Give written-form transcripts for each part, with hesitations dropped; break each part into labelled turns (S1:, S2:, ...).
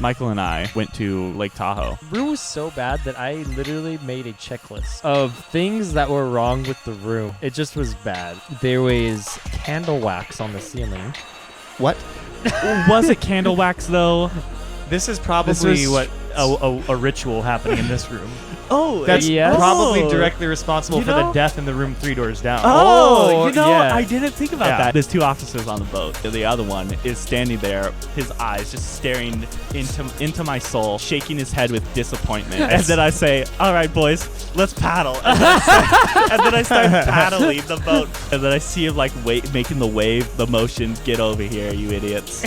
S1: Michael and I went to Lake Tahoe.
S2: The room was so bad that I literally made a checklist of things that were wrong with the room. It just was bad. There was candle wax on the ceiling.
S3: What?
S1: Was it candle wax though?
S3: This is probably
S4: a ritual happening in this room.
S1: Oh,
S3: That's
S2: Yes.
S3: probably directly responsible
S4: For the death in the room 3 doors down.
S1: Oh, you know,
S2: yeah.
S1: I didn't think about
S4: Yeah.
S1: that. There's 2 officers on the boat. The other one is standing there, his eyes just staring into my soul, shaking his head with disappointment. And then I say, "All right, boys, let's paddle." And then I start paddling the boat. And then I see him like making the wave, the motion. Get over here, you idiots.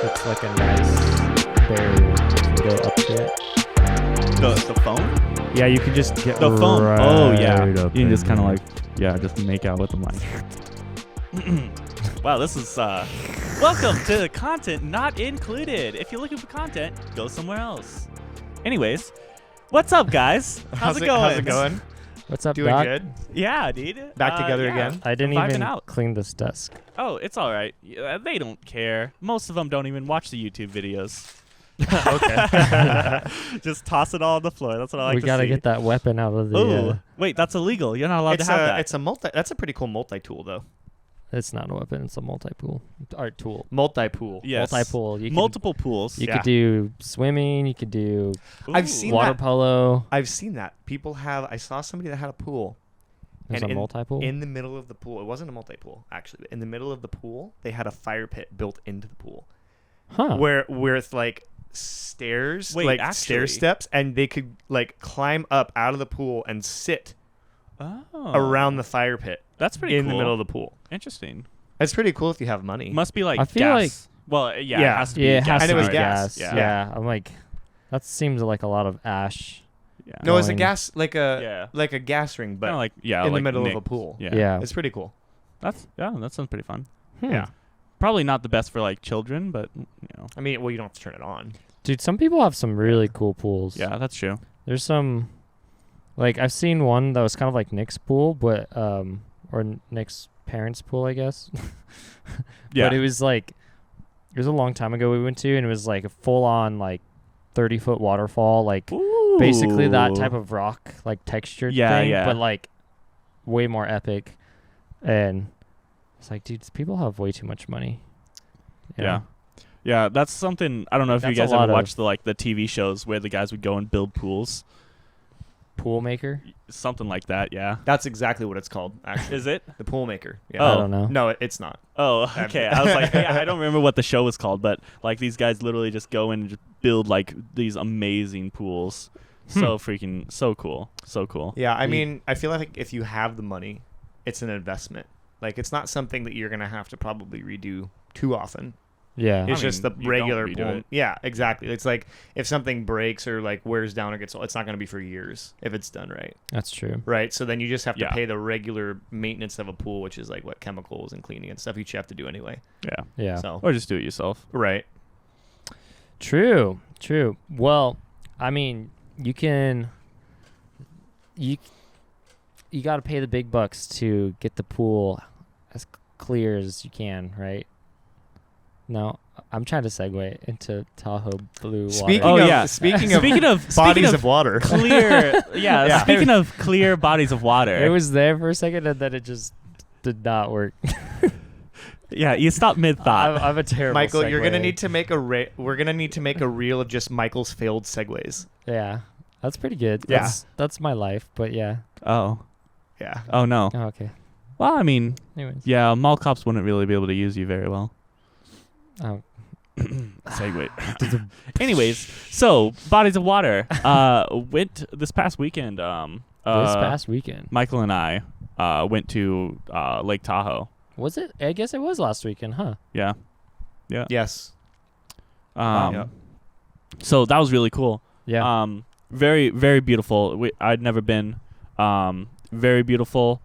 S2: It's like a nice barrier to go up to it.
S1: The phone?
S4: Yeah, you can just get
S1: The phone.
S4: right
S1: Oh, yeah. You
S4: up
S1: can just
S4: in
S1: kind of
S4: there.
S1: like, just make out with the mic. Wow, this is, welcome to content not included. If you're looking for content, go somewhere else. Anyways, what's up, guys? How's it going?
S3: How's it going?
S2: What's up,
S3: Doing
S2: Doc?
S3: good?
S1: Yeah, dude.
S3: Back together
S1: yeah.
S3: again?
S2: I didn't
S1: Vibing
S2: even
S1: out.
S2: clean this desk.
S1: Oh, it's all right. Yeah, they don't care. Most of them don't even watch the YouTube videos.
S3: Okay.
S1: Just toss it all on the floor. That's what I like
S2: We
S1: to
S2: gotta
S1: see.
S2: get that weapon out of the.
S1: Ooh, wait, that's illegal. You're not allowed to have that.
S3: It's a multi. That's a pretty cool multi-tool though.
S2: It's not a weapon. It's a multi-pool. Art tool.
S3: Multi-pool.
S1: Yes.
S2: Multi-pool. You
S1: Multiple pools.
S2: You
S3: Yeah.
S2: could do swimming. You could do
S3: I've
S1: Ooh.
S3: seen
S2: water
S3: that.
S2: polo.
S3: I've seen that. People have. I saw somebody that had a pool.
S2: There's
S3: And
S2: a multi-pool.
S3: In the middle of the pool, it wasn't a multi-pool actually. But in the middle of the pool, they had a fire pit built into the pool,
S2: Huh.
S3: where it's like stairs,
S1: Wait,
S3: like
S1: actually?
S3: stair steps, and they could like climb up out of the pool and sit
S1: Oh.
S3: around the fire pit
S1: That's pretty
S3: in
S1: cool.
S3: the middle of the pool.
S1: Interesting.
S3: It's pretty cool if you have money.
S1: Must be like
S2: I feel
S1: gas. Well, yeah,
S3: Yeah.
S1: it has to be
S2: Yeah, it
S1: gas.
S2: has
S3: And
S2: to
S3: it was
S2: be
S3: gas.
S2: gas.
S1: Yeah.
S2: I'm like, that seems like a lot of ash.
S1: Yeah.
S3: No, it's a
S2: going-
S3: gas like a
S1: Yeah.
S3: like a gas ring, but
S1: Kinda like
S3: in the
S1: like
S3: middle
S1: Nick.
S3: of a pool.
S1: Yeah.
S2: Yeah.
S3: It's pretty cool.
S1: That sounds pretty fun.
S3: Yeah.
S1: Probably not the best for like children, but you know.
S3: I mean, well, you don't have to turn it on.
S2: Dude, some people have some really cool pools.
S1: Yeah, that's true.
S2: There's some, like, I've seen one that was kind of like Nick's pool, but, or Nick's parents' pool, I guess.
S1: Yeah.
S2: But it was like, it was a long time ago we went to, and it was like a full on, like, 30-foot waterfall, like, basically that type of rock, like, textured
S1: Yeah,
S2: thing,
S1: yeah.
S2: but, like, way more epic. And it's like, dude, people have way too much money. You
S1: Yeah.
S2: know?
S1: Yeah, that's something. I don't know if you
S2: That's a
S1: guys ever
S2: lot of-
S1: watched the TV shows where the guys would go and build pools,
S2: Pool maker?
S1: something like that. Yeah,
S3: That's exactly what it's called. Actually,
S1: is it?
S3: the pool maker. Yeah.
S2: I
S1: Oh.
S2: don't know.
S3: No, it's not.
S1: Oh, okay. I was like, I don't remember what the show was called, but like these guys literally just go in and just build like these amazing pools. So freaking so cool, so cool.
S3: Yeah, I mean, I feel like if you have the money, it's an investment. Like, it's not something that you're gonna have to probably redo too often.
S2: Yeah.
S3: It's
S1: I
S3: just the
S1: mean, you
S3: regular
S1: don't redo
S3: pool.
S1: it.
S3: Yeah, exactly. It's like if something breaks or like wears down or gets old, it's not gonna be for years if it's done right.
S2: That's true.
S3: Right. So then you just have to
S1: Yeah.
S3: pay the regular maintenance of a pool, which is like what chemicals and cleaning and stuff you have to do anyway.
S1: Yeah,
S2: Yeah.
S3: So
S1: or just do it yourself.
S3: right.
S2: True. Well, I mean, you got to pay the big bucks to get the pool as clear as you can, right? No, I'm trying to segue into Tahoe blue water.
S3: Speaking
S1: Oh,
S3: of
S1: yeah.
S3: speaking of
S1: Speaking of
S3: bodies of water.
S1: clear, yeah.
S3: Yeah.
S1: Speaking of clear bodies of water,
S2: It was there for a second, and then it just did not work.
S1: yeah. You stop mid thought.
S2: I'm a terrible
S3: Michael, you're gonna
S2: segue.
S3: need to make we're gonna need to make a reel of just Michael's failed segues.
S2: Yeah, that's pretty good.
S3: Yeah.
S2: That's my life, but yeah.
S1: Oh
S3: Yeah.
S1: no.
S2: Oh, okay.
S1: Well, I mean,
S2: Anyways.
S1: yeah, mall cops wouldn't really be able to use you very well.
S2: Oh,
S1: Segue. Anyways, so bodies of water. Went this past weekend.
S2: this past weekend.
S1: Michael and I went to Lake Tahoe.
S2: Was it? I guess it was last weekend, huh?
S1: Yeah.
S3: Yes.
S1: Um, So that was really cool.
S2: Yeah.
S1: Very, very beautiful. I'd never been. Very beautiful.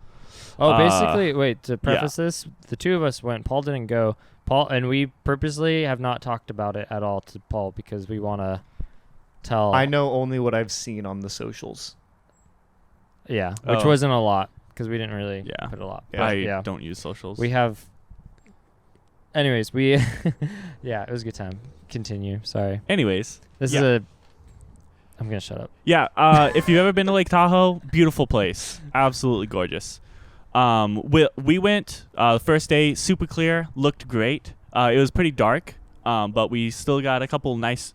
S2: Basically, wait, to preface this, the two of us went. Paul didn't go. And we purposely have not talked about it at all to Paul because we want to tell.
S3: I know only what I've seen on the socials.
S2: Yeah, which
S1: Oh.
S2: wasn't a lot because we didn't really
S1: Yeah.
S2: put a lot.
S3: Yeah.
S2: But
S1: I
S2: yeah.
S1: don't use socials.
S2: We have Anyways, we yeah, it was a good time. Continue. Sorry.
S1: Anyways,
S2: This
S1: Yeah.
S2: is a. I'm gonna shut up.
S1: yeah. If you've ever been to Lake Tahoe, beautiful place, absolutely gorgeous. We went the first day, super clear, looked great. It was pretty dark, but we still got a couple nice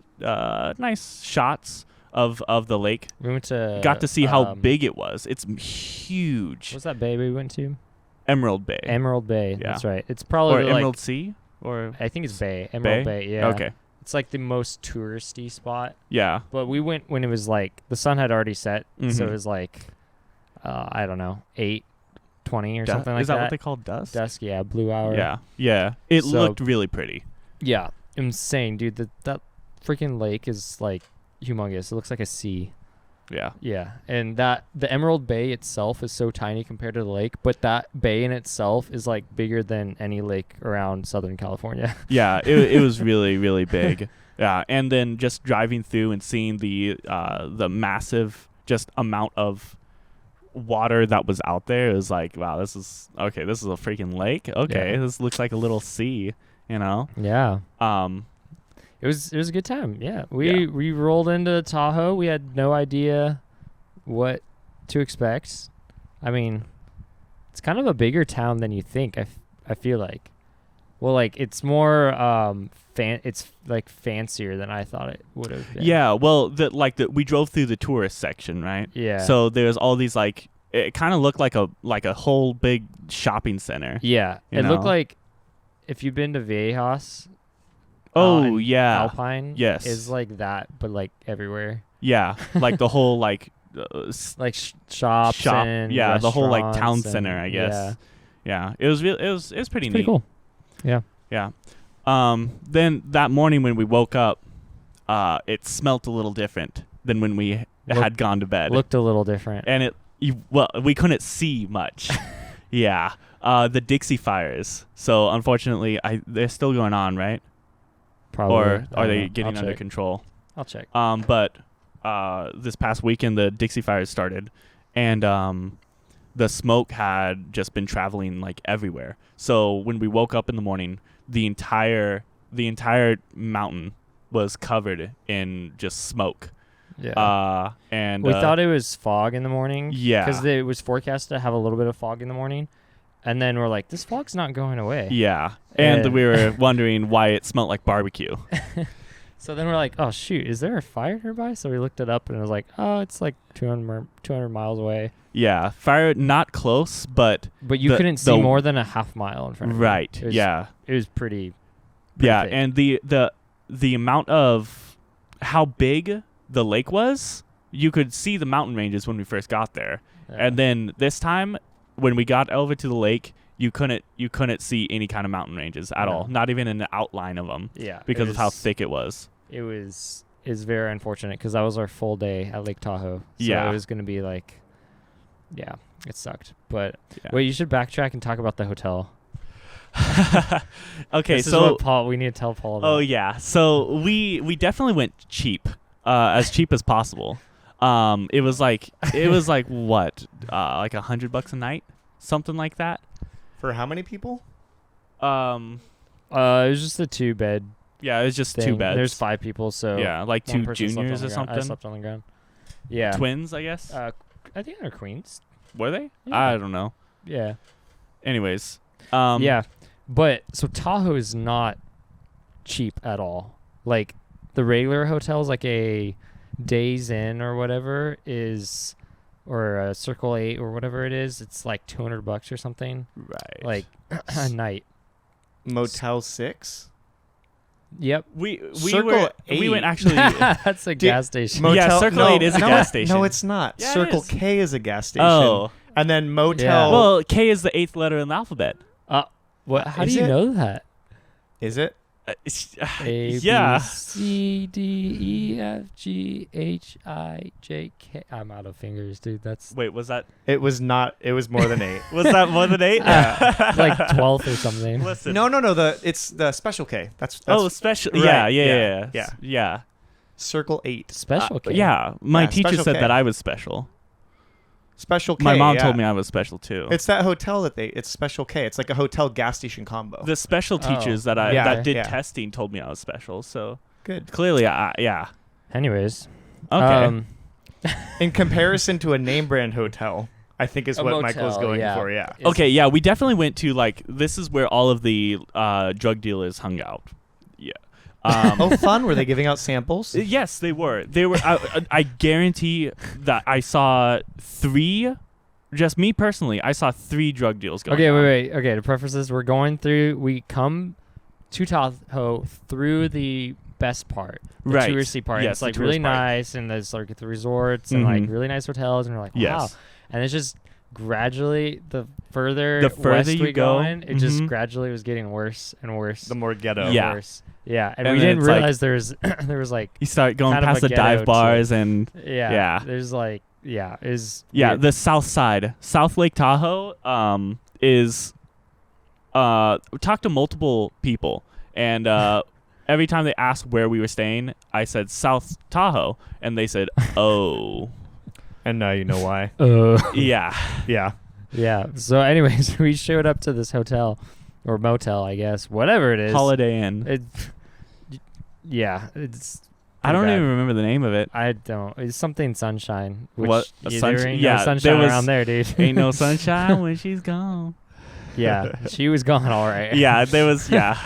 S1: shots of the lake.
S2: We went to.
S1: Got to see how big it was. It's huge.
S2: What's that bay we went to?
S1: Emerald Bay.
S2: Emerald Bay.
S1: Yeah.
S2: That's right. It's probably
S1: Or
S2: like,
S1: Emerald Sea? Or
S2: I think it's Bay. Emerald Bay. Yeah.
S1: Okay.
S2: It's like the most touristy spot.
S1: Yeah.
S2: But we went when it was like the sun had already set, so
S1: Mhm.
S2: it was like, I don't know, 8:20 or something like
S1: Is that what they call dusk?
S2: Dusk, yeah, blue hour.
S1: Yeah. Yeah. It
S2: So-
S1: looked really pretty.
S2: Yeah, insane, dude. That freaking lake is like humongous. It looks like a sea.
S1: Yeah.
S2: Yeah, and the Emerald Bay itself is so tiny compared to the lake, but that bay in itself is like bigger than any lake around Southern California.
S1: Yeah. It was really, really big. Yeah. And then just driving through and seeing the massive just amount of water that was out there, it was like, wow, this is a freaking lake. Okay.
S2: Yeah.
S1: This looks like a little sea, you know?
S2: Yeah.
S1: Um,
S2: It was a good time. Yeah.
S1: Yeah.
S2: We rolled into Tahoe. We had no idea what to expect. I mean, it's kind of a bigger town than you think. I feel like. Well, like it's more it's like fancier than I thought it would have been.
S1: yeah. Well, we drove through the tourist section, right?
S2: Yeah.
S1: So there's all these like, it kind of looked like a whole big shopping center.
S2: yeah,
S1: you
S2: it looked
S1: know?
S2: like if you've been to Viejas.
S1: Oh
S2: and
S1: yeah,
S2: Alpine.
S1: Yes.
S2: Is like that, but like everywhere.
S1: yeah, like the whole like
S2: Like shops and
S1: yeah, the whole like town
S2: restaurants
S1: center, I
S2: and-
S1: guess. Yeah, it was real. It was pretty
S2: It's
S1: neat.
S2: pretty cool. Yeah.
S1: Yeah. Then that morning when we woke up, it smelt a little different than when we had gone to bed.
S2: Looked a little different.
S1: And we couldn't see much. Yeah. The Dixie fires. So unfortunately, they're still going on, right?
S2: Probably.
S1: Or
S2: I
S1: are
S2: don't
S1: they
S2: know.
S1: getting
S2: I'll
S1: under
S2: check.
S1: control?
S2: I'll check.
S1: But this past weekend, the Dixie fires started, and the smoke had just been traveling like everywhere. So when we woke up in the morning, the entire mountain was covered in just smoke.
S2: Yeah.
S1: And
S2: we thought it was fog in the morning.
S1: Yeah.
S2: Because it was forecast to have a little bit of fog in the morning. And then we're like, this fog's not going away.
S1: Yeah. And
S2: And-
S1: we were wondering why it smelled like barbecue.
S2: So then we're like, oh, shoot, is there a fire nearby? So we looked it up and it was like, oh, it's like 200 miles away.
S1: Yeah. Fire not close, but
S2: But you couldn't see more than a half mile in front of you.
S1: right.
S2: It was,
S1: Yeah.
S2: It was pretty
S1: Yeah,
S2: thick.
S1: and the amount of how big the lake was, you could see the mountain ranges when we first got there.
S2: Yeah.
S1: And then this time when we got over to the lake, you couldn't see any kind of mountain ranges at all, not even an outline of them
S2: yeah,
S1: because of how thick it was.
S2: It was very unfortunate because that was our full day at Lake Tahoe. So
S1: Yeah.
S2: it was going to be like, yeah, it sucked. But
S1: Yeah.
S2: wait, you should backtrack and talk about the hotel.
S1: Okay,
S2: This is
S1: so
S2: what Paul, we need to tell Paul about.
S1: oh yeah, so we definitely went cheap, as cheap as possible. It was like what, like $100 a night, something like that.
S3: For how many people?
S2: It was just a 2-bed
S1: Yeah, it was just
S2: thing.
S1: 2 beds.
S2: There's 5 people, so
S1: yeah, like
S2: one
S1: 2
S2: person slept on
S1: juniors
S2: the
S1: or
S2: ground. I
S1: something.
S2: slept on the ground. Yeah.
S1: Twins, I guess.
S2: I think they're queens.
S1: Were they?
S2: Yeah.
S1: I don't know.
S2: Yeah.
S1: Anyways,
S2: Yeah. But so Tahoe is not cheap at all. Like the regular hotels, like a Days Inn or whatever is, or a Circle 8 or whatever it is, it's like $200 or something.
S1: right.
S2: Like a night.
S3: Motel 6?
S2: Yep.
S1: we
S3: Circle
S1: went
S3: 8.
S1: actually.
S2: That's a gas station.
S1: Yeah, Circle 8 is a gas station.
S3: No, it's not.
S1: Yeah, it
S3: Circle
S1: is.
S3: K is a gas station.
S1: Oh,
S3: And then motel.
S2: Yeah.
S1: well, K is the 8th letter in the alphabet.
S2: What? How do
S3: Is
S2: you
S3: it?
S2: know that?
S3: Is it?
S2: A,
S1: Yeah.
S2: B, C, D, E, F, G, H, I, J, K. I'm out of fingers, dude. That's
S1: Wait, was that
S3: It was not. It was more than 8.
S1: was that more than 8?
S2: like 12th or something.
S1: Listen.
S3: No. It's the special K. That's
S1: Oh, special.
S3: right,
S1: Yeah.
S3: Circle 8.
S2: Special K.
S1: Yeah, my
S3: Yeah,
S1: teacher
S3: Special
S1: said
S3: K.
S1: that I was special.
S3: Special K.
S1: My mom
S3: yeah.
S1: told me I was special too.
S3: It's that hotel it's Special K. It's like a hotel gas station combo.
S1: The special teachers that
S3: Yeah,
S1: that did
S3: yeah.
S1: testing told me I was special. So
S3: Good.
S1: clearly, yeah.
S2: Anyways.
S1: Okay.
S3: In comparison to a name brand hotel, I think is
S2: A
S3: what Michael's
S2: motel,
S3: going
S2: yeah.
S3: for. Yeah.
S2: It's-
S1: Okay, yeah, we definitely went to this is where all of the drug dealers hung out. Yeah.
S3: Oh, fun. Were they giving out samples?
S1: Yes, they were. They were. I guarantee that I saw 3. Just me personally, I saw 3 drug deals going.
S2: Okay,
S1: on.
S2: wait. Okay, to preface this, we come to Tahoe through the best part, the
S1: Right.
S2: touristy part.
S1: Yes,
S2: It's
S1: the
S2: like really
S1: tourist part.
S2: nice, and there's like the resorts and like
S1: Mhm.
S2: really nice hotels, and we're like, wow.
S1: Yes.
S2: And it's just gradually the further
S1: further
S2: west
S1: you
S2: we
S1: go,
S2: in, it just
S1: mhm.
S2: gradually was getting worse and worse.
S3: The more ghetto.
S2: and
S1: Yeah.
S2: worse. Yeah, and
S1: And
S2: we
S1: then
S2: didn't
S1: it's like-
S2: realize there was like
S1: You start going
S2: kind of
S1: past
S2: a
S1: the dive
S2: ghetto
S1: bars and
S2: yeah, there's like is
S1: yeah,
S2: weird.
S1: the south side, South Lake Tahoe, is talked to multiple people, and every time they asked where we were staying, I said South Tahoe, and they said, "Oh,
S3: And now you know why.
S1: yeah."
S3: Yeah.
S2: Yeah. So, anyways, we showed up to this hotel or motel, I guess, whatever it is.
S1: Holiday Inn.
S2: It's.
S1: I don't
S2: pretty
S1: even
S2: bad.
S1: remember the name of it.
S2: I don't. It's something sunshine. Which
S1: What?
S2: there ain't
S1: Yeah,
S2: no
S1: there
S2: sunshine
S1: was-
S2: around there, dude.
S1: Ain't no sunshine when she's gone.
S2: Yeah, she was gone all right.
S1: Yeah, there was. Yeah,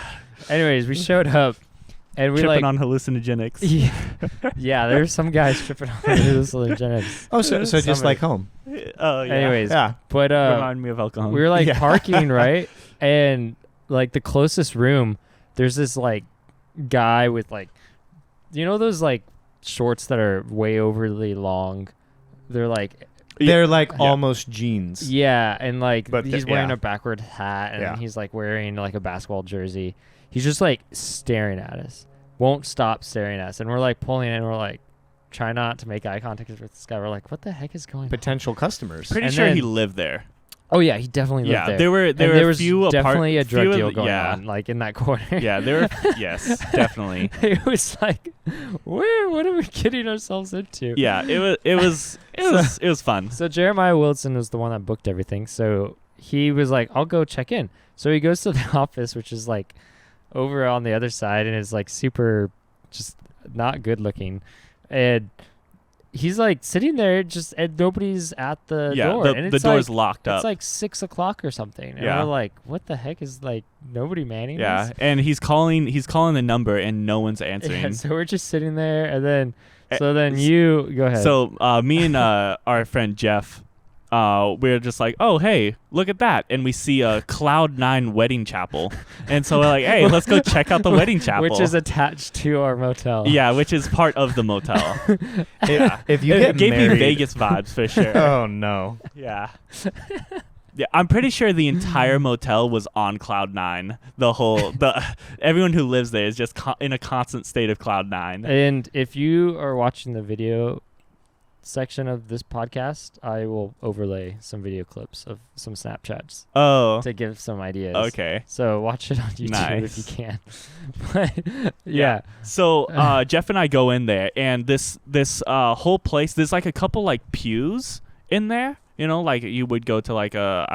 S2: Anyways, we showed up, and we
S1: tripping
S2: like.
S1: on hallucinogenics.
S2: Yeah, there's some guys tripping on hallucinogens.
S3: Oh, so just
S2: Somebody.
S3: like home.
S1: Oh yeah.
S2: Anyways,
S3: Yeah.
S2: but
S1: Remind me of alcohol.
S2: we were like
S3: Yeah.
S2: parking right, and like the closest room, there's this like guy with like, you know those like shorts that are way overly long. They're like
S3: They're like
S1: Yeah.
S3: almost jeans.
S2: yeah, and like
S3: But
S2: he's
S3: the-
S2: wearing
S3: yeah.
S2: a backward hat, and
S3: Yeah.
S2: he's like wearing like a basketball jersey. He's just like staring at us, won't stop staring at us, and we're like pulling in. We're like try not to make eye contact with this guy. We're like, what the heck is going on?
S3: Potential customers.
S1: Pretty
S2: and
S1: sure he
S2: then-
S1: lived there.
S2: Oh yeah, he definitely lived
S1: Yeah,
S2: there.
S1: there were
S2: And
S1: there were
S2: was
S1: a few
S2: definitely a drug
S1: few of
S2: deal
S1: the-
S2: going
S1: yeah.
S2: on, like in that corner.
S1: Yeah, there were. Yes, definitely.
S2: It was like, what are we getting ourselves into?
S1: Yeah, it was fun.
S2: So Jeremiah Wilson was the one that booked everything. So he was like, I'll go check in. So he goes to the office, which is like over on the other side, and is like super just not good looking. And he's like sitting there and nobody's at the
S1: Yeah,
S2: door. And
S1: the
S2: it's
S1: door's
S2: like,
S1: locked up.
S2: It's like 6 o'clock or something. And
S1: Yeah.
S2: we're like, what the heck is like nobody manning
S1: Yeah,
S2: this?
S1: and he's calling the number and no one's answering.
S2: Yeah, so we're just sitting there, and then
S1: Eh,
S2: you go ahead.
S1: So me and our friend Jeff, we're just like, oh hey, look at that, and we see a Cloud9 wedding chapel, and so we're like, hey, let's go check out the wedding chapel,
S2: which is attached to our motel.
S1: yeah, which is part of the motel. Yeah,
S3: If you
S1: it
S3: get
S1: gave
S3: married,
S1: me Vegas vibes for sure.
S3: Oh no.
S1: Yeah. Yeah, I'm pretty sure the entire motel was on Cloud9. Everyone who lives there is just in a constant state of Cloud9.
S2: And if you are watching the video section of this podcast, I will overlay some video clips of some Snapchats
S1: Oh,
S2: to give some ideas.
S1: okay.
S2: So watch it on YouTube if you
S1: Nice.
S2: can. But yeah.
S1: So Jeff and I go in there, and this whole place, there's like a couple like pews in there. You know, like you would go to like a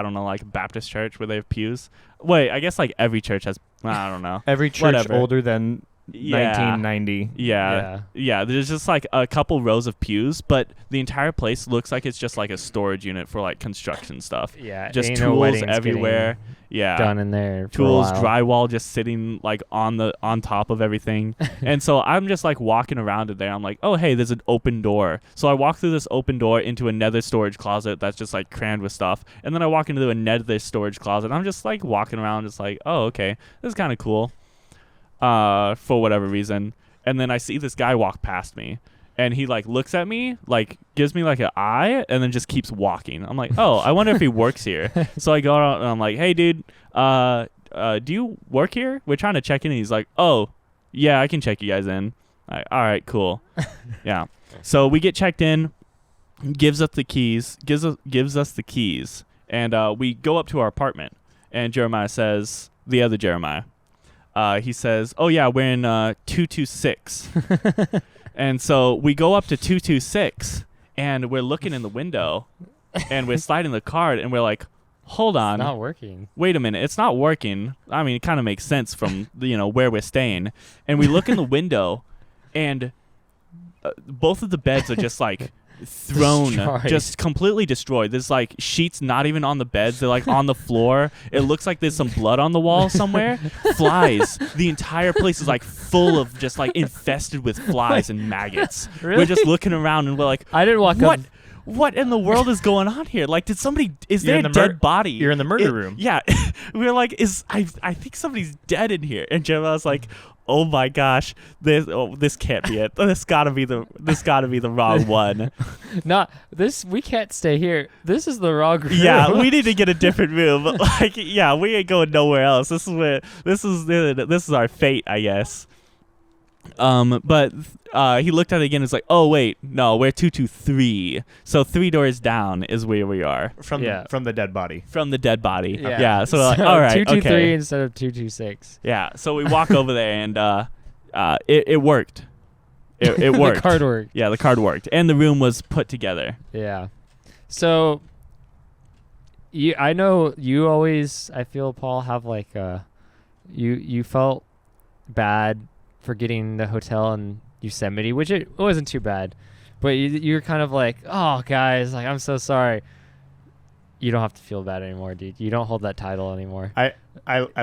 S1: Baptist church where they have pews. Wait, I guess like every church has. I don't know.
S3: Every church
S1: Whatever.
S3: older than
S1: Yeah.
S3: 1990.
S1: Yeah. There's just like a couple rows of pews, but the entire place looks like it's just like a storage unit for like construction stuff.
S2: Yeah.
S1: Just
S2: ain't no
S1: tools
S2: weddings
S1: everywhere.
S2: getting
S1: Yeah.
S2: Done in there. For
S1: Tools,
S2: a while.
S1: drywall just sitting like on top of everything. And so I'm just like walking around in there. I'm like, oh hey, there's an open door. So I walk through this open door into another storage closet that's just like crammed with stuff. And then I walk into another storage closet. I'm just like walking around just like, oh okay, this is kind of cool. For whatever reason. And then I see this guy walk past me. And he like looks at me, like gives me like an eye, and then just keeps walking. I'm like, oh, I wonder if he works here. So I go out and I'm like, hey, dude, do you work here? We're trying to check in. And he's like, oh, yeah, I can check you guys in. All right, cool. Yeah. So we get checked in, gives us the keys, and we go up to our apartment. And Jeremiah says, the other Jeremiah, he says, oh yeah, we're in 226. And so we go up to 226, and we're looking in the window, and we're sliding the card, and we're like, hold on,
S2: It's not working.
S1: wait a minute, it's not working. I mean, it kind of makes sense from where we're staying, and we look in the window, and both of the beds are just like thrown,
S2: Destroyed.
S1: just completely destroyed. There's like sheets not even on the beds, they're like on the floor. It looks like there's some blood on the wall somewhere. Flies. The entire place is like full of just like infested with flies and maggots.
S2: Really?
S1: We're just looking around and we're like,
S2: I didn't walk
S1: what
S2: up.
S1: what in the world is going on here? Like, is
S3: You're
S1: there
S3: in
S1: a
S3: the
S1: dead body?
S3: You're in the murder room.
S1: Yeah. We were like, I think somebody's dead in here. And Gemma's like, oh my gosh, this can't be it. This gotta be the wrong one.
S2: Not this. We can't stay here. This is the wrong room.
S1: Yeah, we need to get a different room. Like, yeah, we ain't going nowhere else. This is our fate, I guess. But he looked at it again and was like, oh wait, no, we're 223. So 3 doors down is where we are.
S3: From the dead body.
S1: From the dead body.
S2: Yeah.
S1: Yeah. So we're like, all right,
S2: 223
S1: okay.
S2: instead of 226.
S1: Yeah. So we walk over there and it worked. It worked.
S2: The card worked.
S1: Yeah, the card worked, and the room was put together.
S2: Yeah. So, I know you always. I feel, Paul, have like you felt bad for getting the hotel in Yosemite, which it wasn't too bad, but you're kind of like, oh guys, like I'm so sorry. You don't have to feel bad anymore, dude. You don't hold that title anymore.
S3: I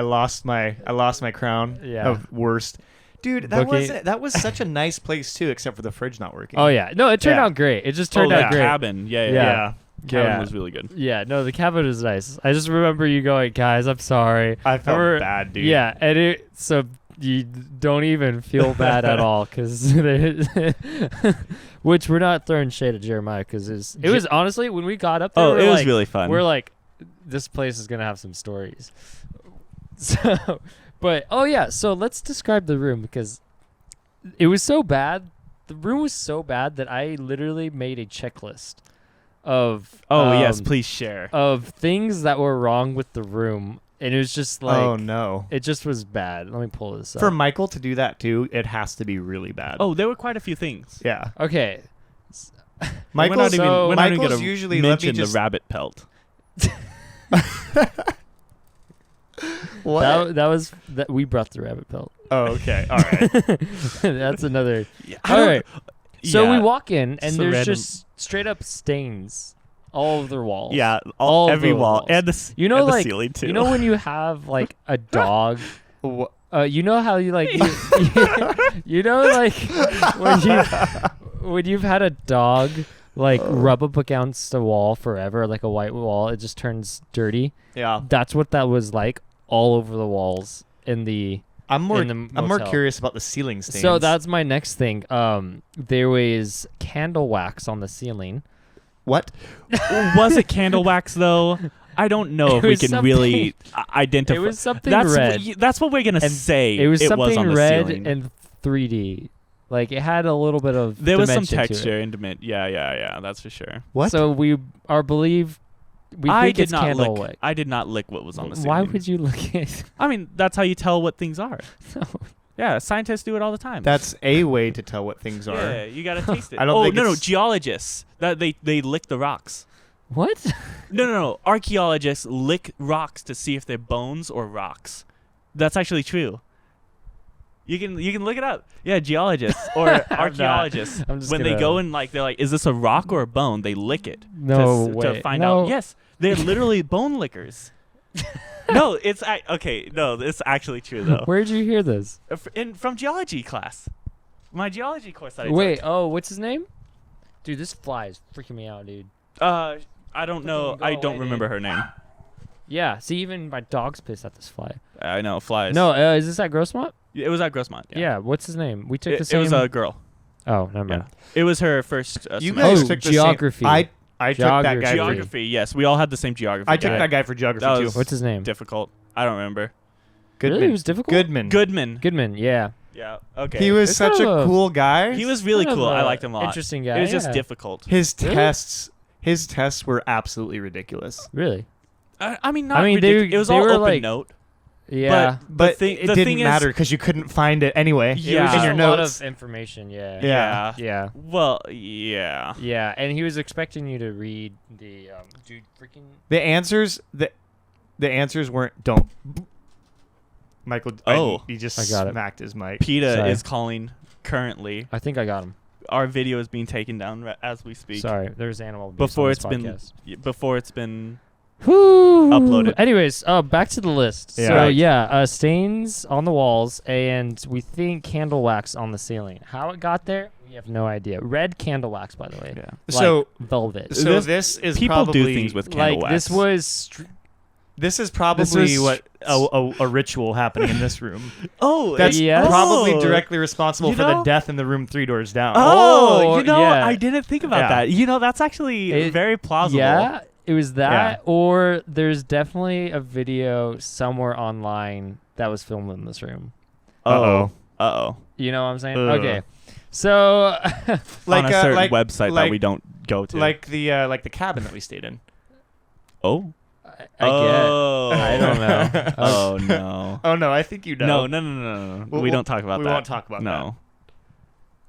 S3: lost my crown of worst. Dude, that was such a nice place too, except for the fridge not working.
S2: Oh yeah, no, it turned out great. It just turned out great.
S1: Cabin. Yeah.
S2: Yeah.
S1: Cabin
S2: Yeah.
S1: was really good.
S2: Yeah, no, the cabin was nice. I just remember you going, guys, I'm sorry.
S3: I felt bad, dude.
S2: Yeah, and so you don't even feel bad at all, because which we're not throwing shade at Jeremiah, because it was honestly, when we got up there,
S1: Oh, it was really fun.
S2: We're like, this place is gonna have some stories. So, but so let's describe the room, because it was so bad. The room was so bad that I literally made a checklist of
S1: yes, please share.
S2: of things that were wrong with the room. And it was just like,
S3: oh no,
S2: it just was bad. Let me pull this up.
S3: for Michael to do that too, it has to be really bad.
S1: Oh, there were quite a few things.
S3: yeah.
S2: Okay.
S3: Michael's
S1: we're not even
S3: Michael's
S1: gonna
S3: usually
S1: mention
S3: just
S1: the rabbit pelt.
S3: what?
S2: That was we brought the rabbit pelt.
S3: Oh, okay. All right.
S2: That's another.
S1: I
S2: All
S1: don't-
S2: right. So
S1: Yeah.
S2: we walk in, and
S1: So
S2: there's
S1: random.
S2: just straight up stains all over the walls.
S1: Yeah,
S2: All of
S1: every
S2: the
S1: wall
S2: walls.
S1: and the
S2: You know,
S1: and the
S2: like,
S1: ceiling too.
S2: you know when you have like a dog.
S3: Wha-
S2: You know how you like you know, like when you've had a dog like rub up against a wall forever, like a white wall, it just turns dirty.
S3: yeah.
S2: That's what that was like all over the walls in the
S3: I'm more
S2: motel.
S3: curious about the ceiling stains.
S2: So that's my next thing. There was candle wax on the ceiling.
S3: what?
S1: Was it candle wax though? I don't know if we
S2: was
S1: can
S2: something-
S1: really identify.
S2: It was something
S1: that's
S2: red.
S1: That's what we're gonna
S2: And
S1: say.
S2: It was something
S1: on the
S2: red
S1: ceiling.
S2: and 3D. Like it had a little bit of
S1: There was some
S2: dimension to it.
S1: texture and dimension. Yeah. That's for sure.
S3: What?
S2: So we
S1: I
S2: think
S1: did
S2: it's
S1: not
S2: candle
S1: lick.
S2: wax.
S1: I did not lick what was on the ceiling.
S2: Why would you look at?
S1: I mean, that's how you tell what things are.
S2: No.
S1: Yeah, scientists do it all the time.
S3: That's a way to tell what things are.
S1: Yeah, you gotta taste it.
S3: I don't
S1: oh
S3: think
S1: no,
S3: it's-
S1: geologists that they lick the rocks.
S2: What?
S1: No. Archaeologists lick rocks to see if they're bones or rocks. That's actually true. You can look it up. Yeah, geologists or archaeologists
S2: I'm just
S1: when they
S2: gonna-
S1: go and like they're like, is this a rock or a bone? They lick it.
S2: No
S1: to
S2: way.
S1: find
S2: No.
S1: out. Yes, they're literally bone lickers. No, it's okay. No, it's actually true though.
S2: Where'd you hear this?
S1: From geology class, my geology course that I
S2: Wait.
S1: took.
S2: Oh, what's his name? Dude, this fly is freaking me out, dude.
S1: I don't know.
S2: Go
S1: I don't
S2: away,
S1: remember
S2: dude.
S1: her name.
S2: Yeah. See, even my dog's pissed at this fly.
S1: I know flies.
S2: No, is this at Grossmont?
S1: It was at Grossmont.
S2: Yeah. What's his name? We took the
S1: It
S2: same.
S1: was a girl.
S2: Oh, never mind.
S1: It was her first.
S3: You
S1: semester.
S3: guys
S2: Oh,
S3: took the
S2: geography.
S3: Same, I took that guy.
S2: Geography.
S1: Geography. Yes, we all had the same geography.
S3: I took
S1: guy.
S3: that guy for geography
S1: That
S3: too.
S1: was-
S2: What's his name?
S1: Difficult. I don't remember.
S3: Goodman.
S2: Really? It was difficult.
S3: Goodman.
S1: Goodman.
S2: Yeah.
S1: Yeah. Okay.
S3: He was
S2: It's
S3: such
S2: kind
S3: a
S2: of a-
S3: cool guy.
S1: He was really
S2: Kind of
S1: cool. I
S2: a
S1: liked him a lot.
S2: Interesting guy.
S1: It was just
S2: yeah.
S1: difficult.
S3: His
S2: Really?
S3: tests were absolutely ridiculous.
S2: Really?
S1: I mean, not
S2: I mean,
S1: ridiculous.
S2: they-
S1: It was
S2: they
S1: all
S2: were
S1: open
S2: like-
S1: note.
S2: Yeah.
S3: But
S1: thing-
S3: it
S1: the
S3: didn't
S1: thing is-
S3: matter because you couldn't find it anyway.
S2: It
S1: Yeah.
S2: was
S3: in
S2: just
S3: your
S2: a lot
S3: notes.
S2: of information. Yeah.
S3: Yeah.
S2: Yeah.
S1: Well, yeah.
S2: Yeah. And he was expecting you to read the dude freaking.
S3: The answers weren't don't. Michael.
S1: Oh.
S3: he just
S2: I got it.
S3: smacked his mic.
S1: PETA
S2: Sorry.
S1: is calling currently.
S2: I think I got him.
S1: Our video is being taken down as we speak.
S2: Sorry, there's animal abuse
S1: Before
S2: on
S1: it's
S2: this
S1: been
S2: podcast.
S1: before it's been
S2: Uploaded.
S1: uploaded.
S2: Anyways, back to the list.
S3: Yeah.
S2: So
S3: Right.
S2: yeah, stains on the walls, and we think candle wax on the ceiling. How it got there, we have no idea. Red candle wax, by the way.
S1: Yeah.
S2: Like
S3: So
S2: velvet.
S3: so
S1: This-
S3: this is
S1: People
S3: probably
S1: do things with candle
S2: Like
S1: wax.
S2: this was.
S3: this is probably what
S4: a ritual happening in this room.
S1: Oh,
S3: that's
S2: Yes.
S3: probably
S1: Oh.
S3: directly responsible
S1: You
S3: for the
S1: know-
S3: death in the room 3 doors down.
S1: Oh,
S2: Oh, yeah.
S1: I didn't think about
S3: Yeah.
S1: that. That's actually very plausible.
S2: Yeah, it was that,
S3: Yeah.
S2: or there's definitely a video somewhere online that was filmed in this room.
S3: Uh-oh.
S1: Uh-oh.
S2: You know what I'm saying?
S3: Ugh.
S2: Okay, so
S1: On a certain
S3: like
S1: website that we don't go to.
S3: like the cabin that we stayed in.
S1: oh.
S2: I
S1: Oh.
S2: I don't know.
S1: Oh, no.
S3: Oh no, I think you know.
S1: No.
S3: We'll-
S1: we don't talk about
S3: we
S1: that.
S3: won't talk about
S1: no.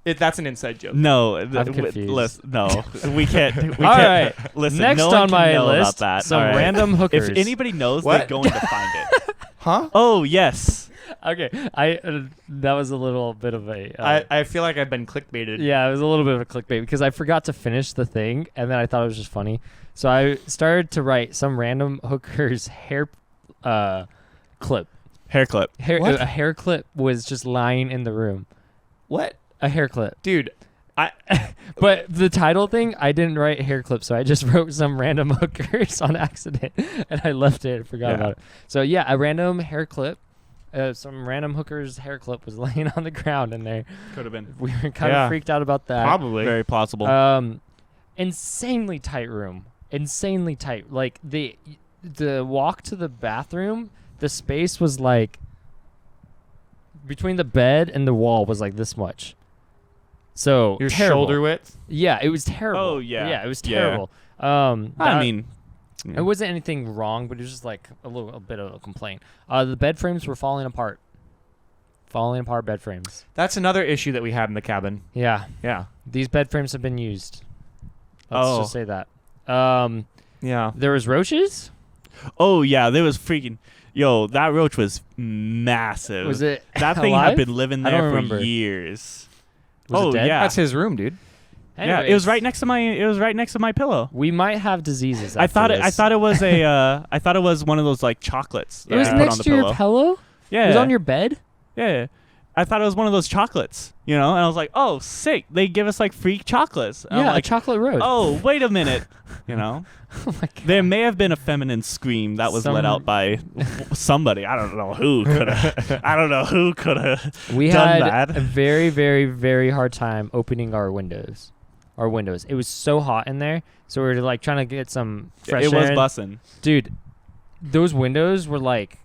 S3: That's an inside joke.
S1: No.
S2: I'm confused.
S1: No. We can't. We
S2: All
S1: can't.
S2: right.
S1: Listen,
S2: Next
S1: no one
S2: on
S1: can
S2: my
S1: know
S2: list,
S1: about that.
S2: some
S1: all right?
S2: random hookers.
S1: If anybody knows,
S3: What?
S1: they're going to find it.
S3: Huh?
S1: Oh, yes.
S2: Okay, that was a little bit of a.
S3: I feel like I've been clickbaited.
S2: Yeah, it was a little bit of a clickbait because I forgot to finish the thing, and then I thought it was just funny. So I started to write some random hooker's hair clip.
S1: Hair clip.
S3: What?
S2: A hair clip was just lying in the room.
S3: What?
S2: A hair clip.
S3: Dude,
S2: But the title thing, I didn't write hair clip, so I just wrote some random hookers on accident, and I left it and forgot
S1: Yeah.
S2: about it. So yeah, a random hair clip. Some random hooker's hair clip was laying on the ground in there.
S1: Could have been.
S2: We were kind
S3: Yeah.
S2: of freaked out about that.
S3: probably.
S1: Very plausible.
S2: Insanely tight room. Insanely tight. Like the walk to the bathroom, the space was like between the bed and the wall was like this much. So
S3: Your
S2: terrible.
S3: shoulder width?
S2: Yeah, it was terrible.
S1: Oh, yeah.
S2: Yeah, it was
S1: Yeah.
S2: terrible.
S1: I
S2: that-
S1: mean,
S2: it wasn't anything wrong, but it was just like a bit of a complaint. The bed frames were falling apart. Falling apart bed frames.
S3: That's another issue that we had in the cabin.
S2: Yeah.
S3: Yeah.
S2: These bed frames have been used. Let's
S3: Oh.
S2: just say that.
S3: Yeah.
S2: There was roaches.
S1: oh yeah, there was freaking. Yo, that roach was massive.
S2: Was it
S1: That thing
S2: alive?
S1: had been living
S2: I
S1: there
S2: don't
S1: for
S2: remember.
S1: years.
S2: Was it
S1: oh
S2: dead?
S1: yeah,
S3: That's his room, dude.
S1: yeah. It was
S2: Anyways,
S1: right next to my. It was right next to my pillow.
S2: We might have diseases.
S1: I
S2: after
S1: thought it. I
S2: this.
S1: thought it was a. I thought it was one of those like chocolates.
S2: it
S1: that
S2: was
S1: I put on
S2: next
S1: the
S2: to your pillow.
S1: Yeah.
S2: It was on your bed.
S1: Yeah. I thought it was one of those chocolates. And I was like, oh, sick. They give us like free chocolates. And I'm
S2: Yeah,
S1: like,
S2: a chocolate roach.
S1: oh, wait a minute.
S2: Oh my god.
S1: There may have been a feminine scream that was let out by somebody. I don't know who could have. I don't know who could have.
S2: We
S1: done
S2: had
S1: that.
S2: a very, very, very hard time opening our windows. It was so hot in there, so we were like trying to get some fresh
S1: It
S2: air.
S1: was
S2: in.
S1: bussin'.
S2: Dude, those windows were like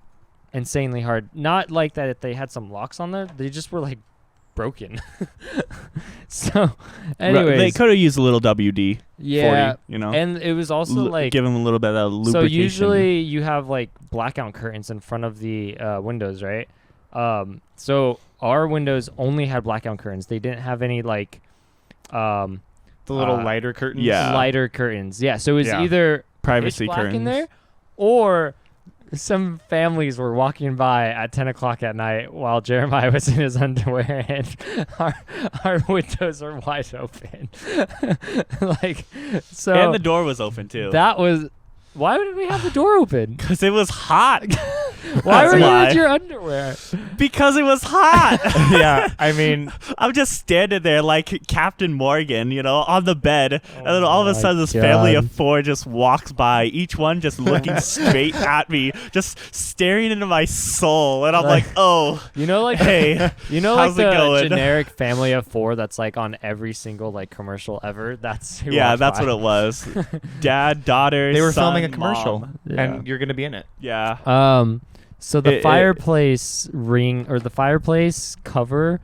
S2: insanely hard. Not like that they had some locks on there. They just were like broken. So, anyways,
S1: They could have used a little WD.
S2: yeah,
S1: 40,
S2: and it was also like
S1: give them a little bit of lubrication.
S2: so usually you have like blackout curtains in front of the windows, right? So our windows only had blackout curtains. They didn't have any like
S3: The little
S2: Uh,
S3: lighter curtains.
S1: yeah.
S2: lighter curtains. Yeah, so it was
S3: Yeah.
S2: either
S1: privacy
S2: pitch black
S1: curtains.
S2: in there, or some families were walking by at 10 o'clock at night while Jeremiah was in his underwear, and our windows were wide open. Like, so
S1: And the door was open too.
S2: that was. Why did we have the door open?
S1: Because it was hot.
S2: Why
S1: That's
S2: were you
S1: why.
S2: in your underwear?
S1: Because it was hot.
S3: Yeah. I mean,
S1: I'm just standing there like Captain Morgan, on the bed. and then all of a
S2: my
S1: sudden this family
S2: God.
S1: of 4 just walks by, each one just looking straight at me, just staring into my soul. And I'm like, oh,
S2: Like
S1: hey,
S2: like
S1: how's it
S2: the
S1: going?
S2: generic family of 4 that's like on every single like commercial ever. That's who
S1: yeah,
S2: walked
S1: that's
S2: by.
S1: what it was. Dad, daughter,
S3: they were
S1: son,
S3: filming a commercial,
S1: mom.
S2: Yeah.
S3: and you're gonna be in it.
S1: Yeah.
S2: So the
S1: It-
S2: fireplace ring or the fireplace cover,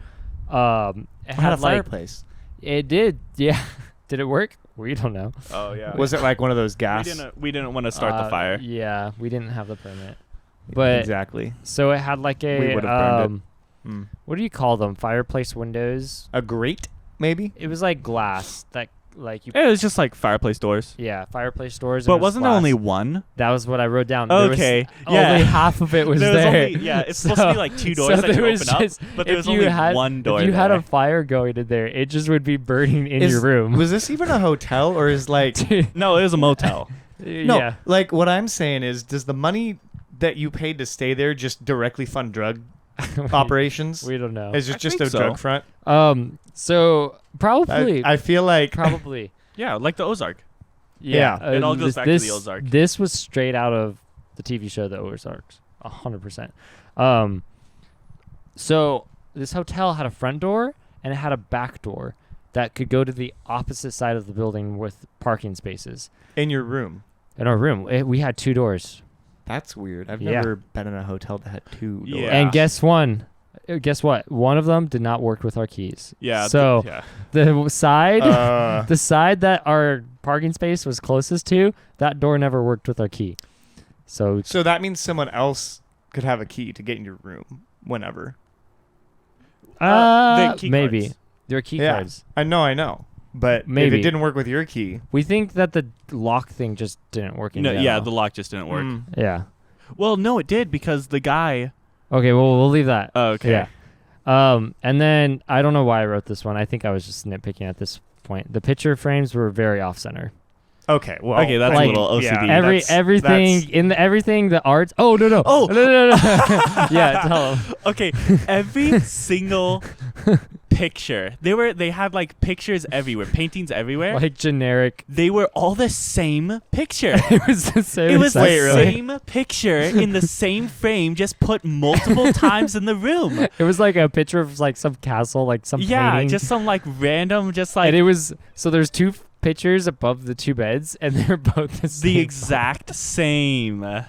S2: it had like
S3: fireplace.
S2: it did. Yeah, did it work? We don't know.
S1: Oh yeah.
S3: Was it like one of those gas?
S1: We didn't want to start the fire.
S2: Yeah, we didn't have the permit. But
S3: exactly.
S2: so it had like
S3: We would've burned it.
S2: what do you call them? Fireplace windows.
S3: A grate, maybe.
S2: It was like glass that like you.
S1: It was just like fireplace doors.
S2: Yeah, fireplace doors.
S1: But
S2: and it was
S1: wasn't there
S2: glass.
S1: only one?
S2: That was what I wrote down.
S1: Okay,
S2: There was
S1: yeah.
S2: only half of it was
S1: There was
S2: there.
S1: only- yeah, it's supposed to be like two doors that
S2: there
S1: you
S2: was
S1: open up,
S2: just-
S1: but there
S2: if
S1: was
S2: you
S1: only
S2: had-
S1: one door
S2: If you had
S1: there.
S2: a fire going in there, it just would be burning in your room.
S3: Was this even a hotel or is like?
S1: No, it was a motel.
S3: No,
S2: Yeah.
S3: like what I'm saying is, does the money that you paid to stay there just directly fund drug operations?
S2: We don't know.
S3: Is it
S1: I
S3: just
S1: think
S3: a
S1: so.
S3: drug front?
S2: So probably,
S3: I feel like
S2: probably.
S1: Yeah, like the Ozark.
S3: Yeah.
S1: It all goes back to the Ozark.
S2: This was straight out of the TV show The Ozarks, 100%. So this hotel had a front door and it had a back door that could go to the opposite side of the building with parking spaces.
S3: in your room.
S2: In our room, we had 2 doors.
S3: That's weird. I've
S2: Yeah.
S3: never been in a hotel that had 2 doors.
S1: Yeah.
S2: And guess what? One of them did not work with our keys.
S1: Yeah.
S2: So
S1: yeah.
S2: the side,
S3: Uh,
S2: the side that our parking space was closest to, that door never worked with our key. So
S3: so that means someone else could have a key to get in your room whenever.
S1: The key
S2: maybe
S1: cards.
S2: there are key
S3: Yeah.
S2: cards.
S3: I know. But if
S2: Maybe.
S3: it didn't work with your key,
S2: We think that the lock thing just didn't work. In
S1: No, yeah,
S2: general.
S1: the lock just didn't work.
S2: Yeah.
S1: Well, no, it did because the guy.
S2: Okay. Well, we'll leave that.
S1: Oh, okay.
S2: Yeah. And then I don't know why I wrote this one. I think I was just nitpicking at this point. The picture frames were very off center.
S3: Okay, well,
S1: Okay, that's
S2: Like,
S1: a little OCD.
S2: Everything the arts. Oh no.
S1: Oh.
S2: no. Yeah, tell them.
S1: Okay, every single picture. They had like pictures everywhere, paintings everywhere.
S2: Like generic.
S1: They were all the same picture.
S2: It was the same.
S1: It was the
S2: exact-
S1: same picture in the same frame, just put multiple times in the room.
S2: It was like a picture of like some castle, like some
S1: Yeah,
S2: painting.
S1: just some like random, just like
S2: and it was so there's 2 pictures above the 2 beds, and they're both the same.
S1: the exact same.
S3: I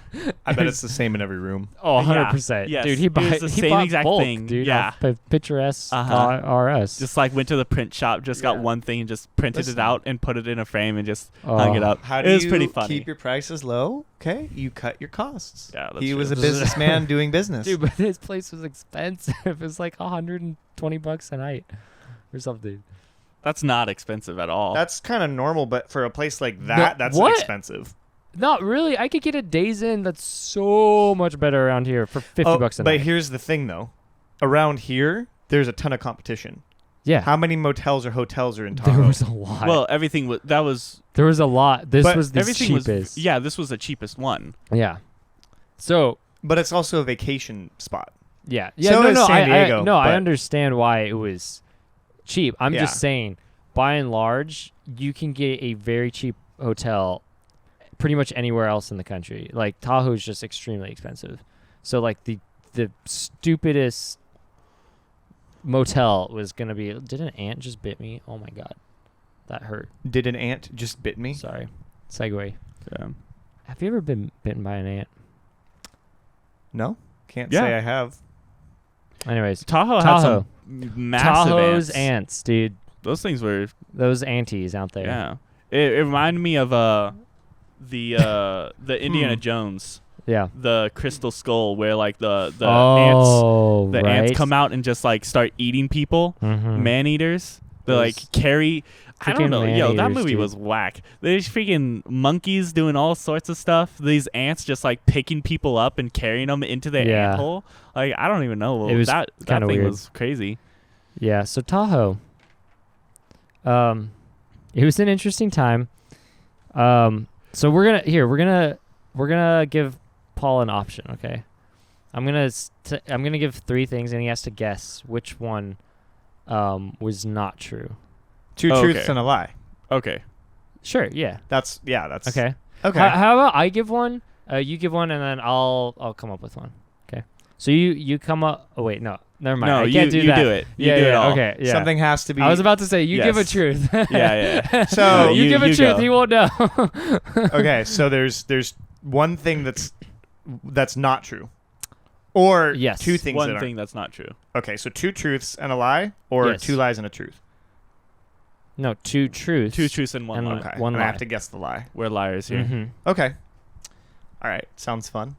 S3: bet it's the same in every room.
S2: Oh,
S1: Yeah,
S2: 100%.
S1: yes,
S2: Dude, he
S1: it was
S2: bought
S1: the
S2: he
S1: same
S2: bought
S1: exact
S2: bulk,
S1: thing.
S2: dude.
S1: Yeah.
S2: Picturesque
S1: Uh-huh.
S2: RS.
S1: Just like went to the print shop, just got
S2: Yeah.
S1: one thing and just printed
S3: Listen.
S1: it out and put it in a frame and just hung it up.
S3: How
S1: It
S3: do
S1: was
S3: you
S1: pretty funny.
S3: keep your prices low? Okay, you cut your costs.
S1: Yeah, that's
S3: he
S1: true.
S3: was a businessman doing business.
S2: Dude, but his place was expensive. It was like $120 a night or something.
S1: That's not expensive at all.
S3: That's kind of normal, but for a place like that, that's
S2: what?
S3: expensive.
S2: Not really. I could get a Days Inn that's so much better around here for $50 a
S3: but
S2: night.
S3: here's the thing, though. Around here, there's a ton of competition.
S2: Yeah.
S3: How many motels or hotels are in Tahoe?
S2: There was a lot.
S1: well, everything was
S2: there was a lot. This
S3: But
S2: was the
S1: everything
S2: cheapest.
S1: was yeah. This was the cheapest one.
S2: Yeah. So
S3: But it's also a vacation spot.
S2: yeah.
S3: So
S2: no,
S3: is
S2: no.
S3: San Diego,
S2: I
S3: but-
S2: understand why it was cheap. I'm
S3: Yeah.
S2: just saying, by and large, you can get a very cheap hotel pretty much anywhere else in the country. Like Tahoe is just extremely expensive. So like the stupidest motel was gonna be. Did an ant just bit me? Oh my god, that hurt.
S3: Did an ant just bit me?
S2: Sorry. Segue.
S1: Yeah.
S2: Have you ever been bitten by an ant?
S3: No, can't
S1: Yeah.
S3: say I have.
S2: Anyways,
S1: Tahoe had
S2: Tahoe.
S1: some massive
S2: Tahoe's
S1: ants.
S2: ants, dude.
S1: Those things were
S2: Those anties out there.
S1: yeah. It reminded me of the Indiana Jones,
S2: Yeah.
S1: the crystal skull, where like the ants
S2: Oh, right.
S1: ants come out and just like start eating people.
S2: Mhm.
S1: Man eaters. They like
S2: Those
S1: carry. I don't
S2: freaking
S1: know. Yo, that
S2: man-eaters,
S1: movie
S2: dude.
S1: was whack. There's freaking monkeys doing all sorts of stuff. These ants just like picking people up and carrying them into their
S2: Yeah.
S1: ant hole. Like I don't even know.
S2: It was
S1: that
S2: kinda
S1: thing
S2: weird.
S1: was crazy.
S2: Yeah. So Tahoe. It was an interesting time. So we're gonna give Paul an option. Okay. I'm gonna give 3 things, and he has to guess which one was not true.
S3: Two
S1: Oh,
S3: truths
S1: okay.
S3: and a lie.
S1: Okay.
S2: Sure. Yeah.
S3: That's
S2: Okay.
S3: Okay.
S2: How about I give one, you give one, and then I'll come up with one. Okay. So you come up. Oh wait, no, never mind.
S1: No,
S2: I can't
S1: you
S2: do that.
S1: do it. You
S2: Yeah,
S1: do
S2: yeah.
S1: it all.
S2: Okay. Yeah.
S3: Something has to be.
S2: I was about to say you give a
S1: Yes.
S2: truth.
S1: Yeah.
S3: So
S1: No,
S2: you give a
S1: you
S2: truth,
S1: go.
S2: he won't know.
S3: Okay, so there's one thing that's not true, or
S2: Yes.
S3: 2 things
S1: One
S3: that
S1: thing that's not true.
S3: are. Okay, so 2 truths and a lie, or
S2: Yes.
S3: 2 lies and a truth.
S2: No, 2 truths.
S1: 2 truths and one
S2: And
S1: lie.
S3: Okay,
S2: one
S3: and I
S2: lie.
S3: have to guess the lie.
S1: We're liars here.
S2: Mhm.
S3: Okay, all right, sounds fun.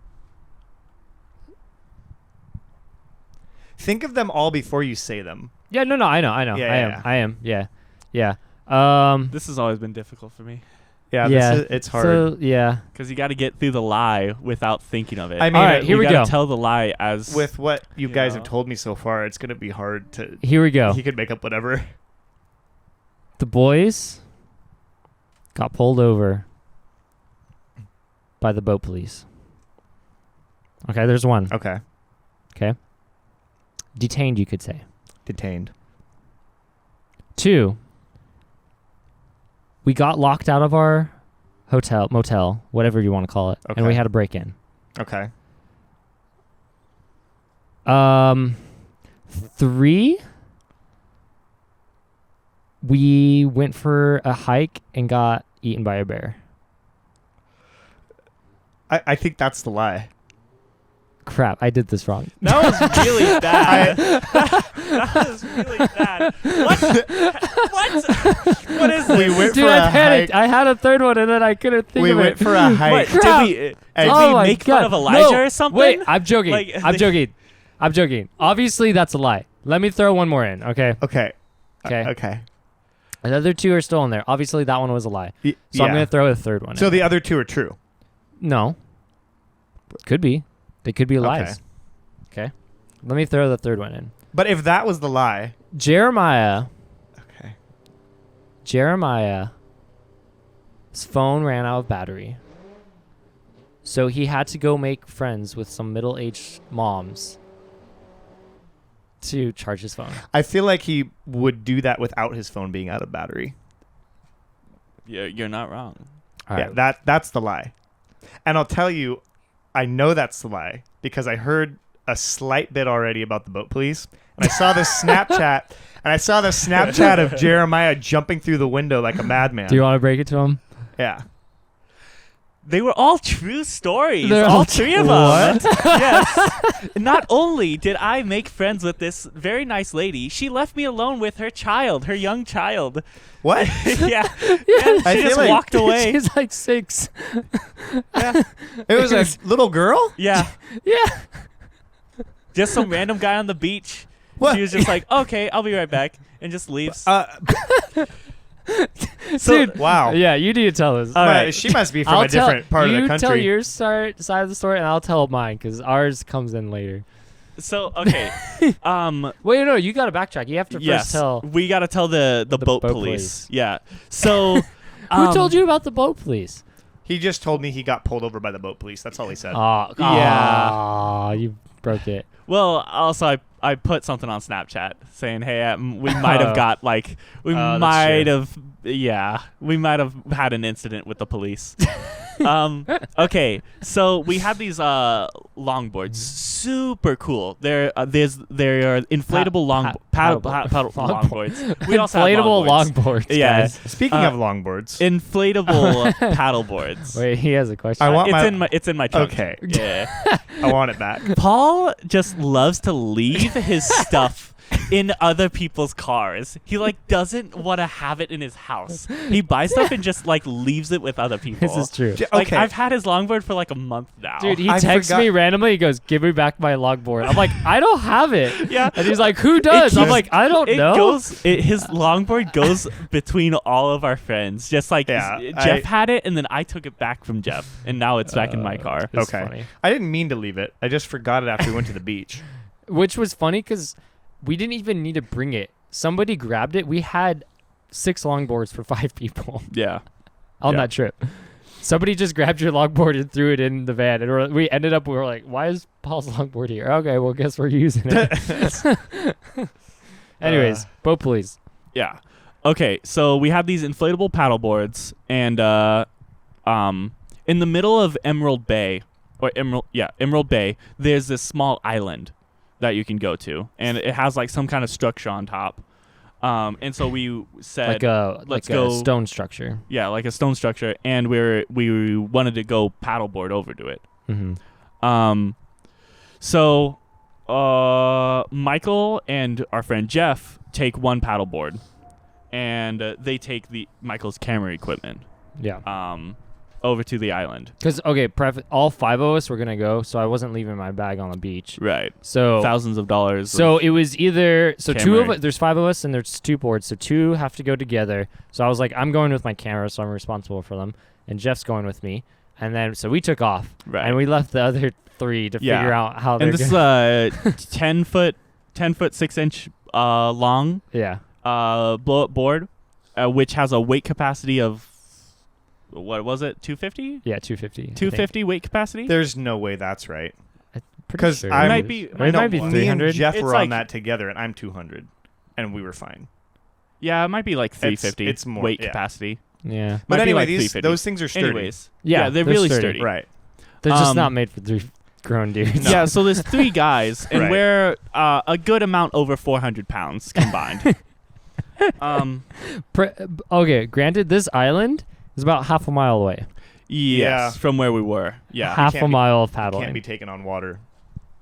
S3: Think of them all before you say them.
S2: Yeah, no, I know.
S3: Yeah,
S2: I am. Yeah.
S1: This has always been difficult for me
S3: Yeah,
S2: yeah.
S3: It's hard.
S2: So, yeah.
S1: because you got to get through the lie without thinking of it.
S3: I mean,
S2: All right, here
S1: you
S2: we
S1: gotta
S2: go.
S1: Tell the lie as
S3: with what you guys
S1: know.
S3: have told me so far, it's gonna be hard to.
S2: Here we go.
S3: He could make up whatever.
S2: The boys got pulled over by the boat police. Okay, there's one.
S3: Okay.
S2: Okay. Detained, you could say.
S3: Detained.
S2: 2, we got locked out of our motel, whatever you want to call it, and we
S3: Okay.
S2: had a break-in.
S3: Okay.
S2: 3, we went for a hike and got eaten by a bear.
S3: I think that's the lie.
S2: Crap, I did this wrong.
S1: That was really bad. That was really bad. What is this?
S3: We went
S2: Dude,
S3: for
S2: I
S3: a
S2: panicked.
S3: hike.
S2: I had a third one and then I couldn't think
S3: We
S2: of
S3: went
S2: it.
S3: for a hike.
S1: What,
S2: Crap.
S1: did
S2: Oh
S1: we
S2: my
S1: make
S2: God.
S1: fun of Elijah
S2: No.
S1: or something?
S2: Wait, I'm joking.
S1: Like,
S2: I'm joking. I'm joking. Obviously, that's a lie. Let me throw one more in, okay?
S3: Okay.
S2: Okay.
S3: Okay.
S2: The other 2 are still in there. Obviously, that one was a lie. So I'm going to throw a third one
S3: So
S2: in.
S3: the other 2 are true.
S2: No. Could be. They could be lies. Okay. Let me throw the third one in.
S3: But if that was the lie.
S2: Jeremiah's
S3: Okay.
S2: phone ran out of battery. So he had to go make friends with some middle-aged moms to charge his phone.
S3: I feel like he would do that without his phone being out of battery.
S1: You're not wrong.
S2: All
S3: Yeah,
S2: right.
S3: that's the lie. And I'll tell you, I know that's the lie because I heard a slight bit already about the boat police. And I saw this Snapchat of Jeremiah jumping through the window like a madman.
S2: Do you want to break it to him?
S3: Yeah.
S1: They were all true stories.
S2: They're
S1: all
S2: all
S1: 3 of them.
S3: What?
S1: Yes. Not only did I make friends with this very nice lady, she left me alone with her child, her young child.
S3: What?
S1: Yeah.
S2: Yeah.
S3: I
S1: She
S3: feel
S1: just
S3: like
S1: walked away.
S2: She's like 6.
S1: Yeah.
S3: It was a little girl?
S1: Yeah.
S2: Yeah.
S1: Just some random guy on the beach.
S3: What?
S1: She was just like, okay, I'll be right back. And just leaves.
S2: Dude.
S3: Wow.
S2: Yeah, you need to tell us.
S1: All right.
S3: She must be from
S2: I'll
S3: a different part of the
S2: You
S3: country.
S2: tell your side of the story, and I'll tell mine because ours comes in later.
S1: So, okay.
S2: Wait, no, you got to backtrack. You have to
S1: Yes.
S2: first tell.
S1: We got to tell the boat
S2: boat
S1: police.
S2: police.
S1: Yeah. So.
S2: Who told you about the boat police?
S3: He just told me he got pulled over by the boat police. That's all he said.
S2: Oh,
S1: Yeah.
S2: you broke it.
S1: Well, also I put something on Snapchat saying, "Hey, we might have got like we
S2: Oh, that's
S1: might
S2: true.
S1: have we might have had an incident with the police." Okay, so we have these longboards, super cool. They're inflatable paddle longboards. We also have
S2: Inflatable longboards.
S1: Yeah.
S2: guys.
S3: Speaking of longboards.
S1: Inflatable paddle boards.
S2: Wait, he has a question.
S3: I want
S1: It's in my trunk.
S3: Okay.
S1: Yeah.
S3: I want it back.
S1: Paul just loves to leave his stuff in other people's cars. He like doesn't want to have it in his house. He buys stuff and just like leaves it with other people.
S2: This is true.
S1: Like
S3: Okay.
S1: I've had his longboard for like a month now.
S2: Dude, he
S3: I
S2: texts
S3: forgot-
S2: me randomly. He goes, "Give me back my longboard." I'm like, "I don't have it."
S1: Yeah.
S2: And he's like, "Who does?" I'm
S1: keeps-
S2: like, "I don't know."
S1: His longboard goes between all of our friends. Just like
S3: Yeah,
S1: Jeff had it, and then I took it back from Jeff, and now it's back in my car.
S2: It's
S3: Okay.
S2: funny.
S3: I didn't mean to leave it. I just forgot it after we went to the beach.
S2: Which was funny because we didn't even need to bring it. Somebody grabbed it. We had 6 longboards for 5 people
S1: Yeah.
S2: on
S1: Yeah.
S2: that trip. Somebody just grabbed your longboard and threw it in the van, and we ended up. We were like, "Why is Paul's longboard here?" Okay, well, guess we're using it. Anyways, boat police.
S1: Yeah. Okay, so we have these inflatable paddle boards, and in the middle of Emerald Bay, there's this small island that you can go to, and it has like some kind of structure on top. And so we said,
S2: Like
S1: go-
S2: a stone structure.
S1: yeah, like a stone structure, and we wanted to go paddleboard over to it.
S2: Mm-hmm.
S1: So Michael and our friend Jeff take one paddleboard, and they take Michael's camera equipment.
S2: Yeah.
S1: over to the island.
S2: Because okay, all 5 of us were gonna go, so I wasn't leaving my bag on the beach.
S1: Right.
S2: So
S1: Thousands of dollars.
S2: So it was either two of
S1: camera.
S2: us. There's 5 of us and there's 2 boards, so 2 have to go together. So I was like, I'm going with my camera, so I'm responsible for them, and Jeff's going with me. And then so we took off,
S1: Right.
S2: and we left the other 3 to figure out how they're.
S1: And this is 10 foot 6 inch long
S2: yeah.
S1: blow up board, which has a weight capacity of what was it? 250?
S2: Yeah, 250.
S1: 250 weight capacity?
S3: There's no way that's right.
S2: Pretty
S3: 'Cause
S2: sure
S3: I'm-
S2: it
S1: Might
S2: is.
S1: be-
S2: Or
S1: might
S2: it might
S1: not
S2: be
S1: be.
S3: Me and
S2: 300.
S3: Jeff
S1: It's
S3: were
S1: like-
S3: on that together, and I'm 200, and we were fine.
S1: Yeah, it might be like 350
S3: it's more-
S1: weight
S3: yeah.
S1: capacity.
S2: Yeah.
S3: But
S1: Might be
S3: anyway,
S1: like
S3: these
S1: 350.
S3: those things are sturdy.
S1: Anyways.
S2: Yeah,
S1: they're
S2: they're
S1: really
S2: sturdy.
S1: sturdy.
S3: Right.
S2: They're just
S1: Um,
S2: not made for 3 grown dudes.
S1: Yeah, so there's 3 guys, and
S3: Right.
S1: we're a good amount over 400 pounds combined.
S2: Okay, granted, this island is about half a mile away.
S1: Yes,
S3: Yeah.
S1: from where we were. Yeah.
S2: Half
S3: can't
S2: a
S3: be-
S2: mile of
S3: Can't be
S2: paddling.
S3: taken on water.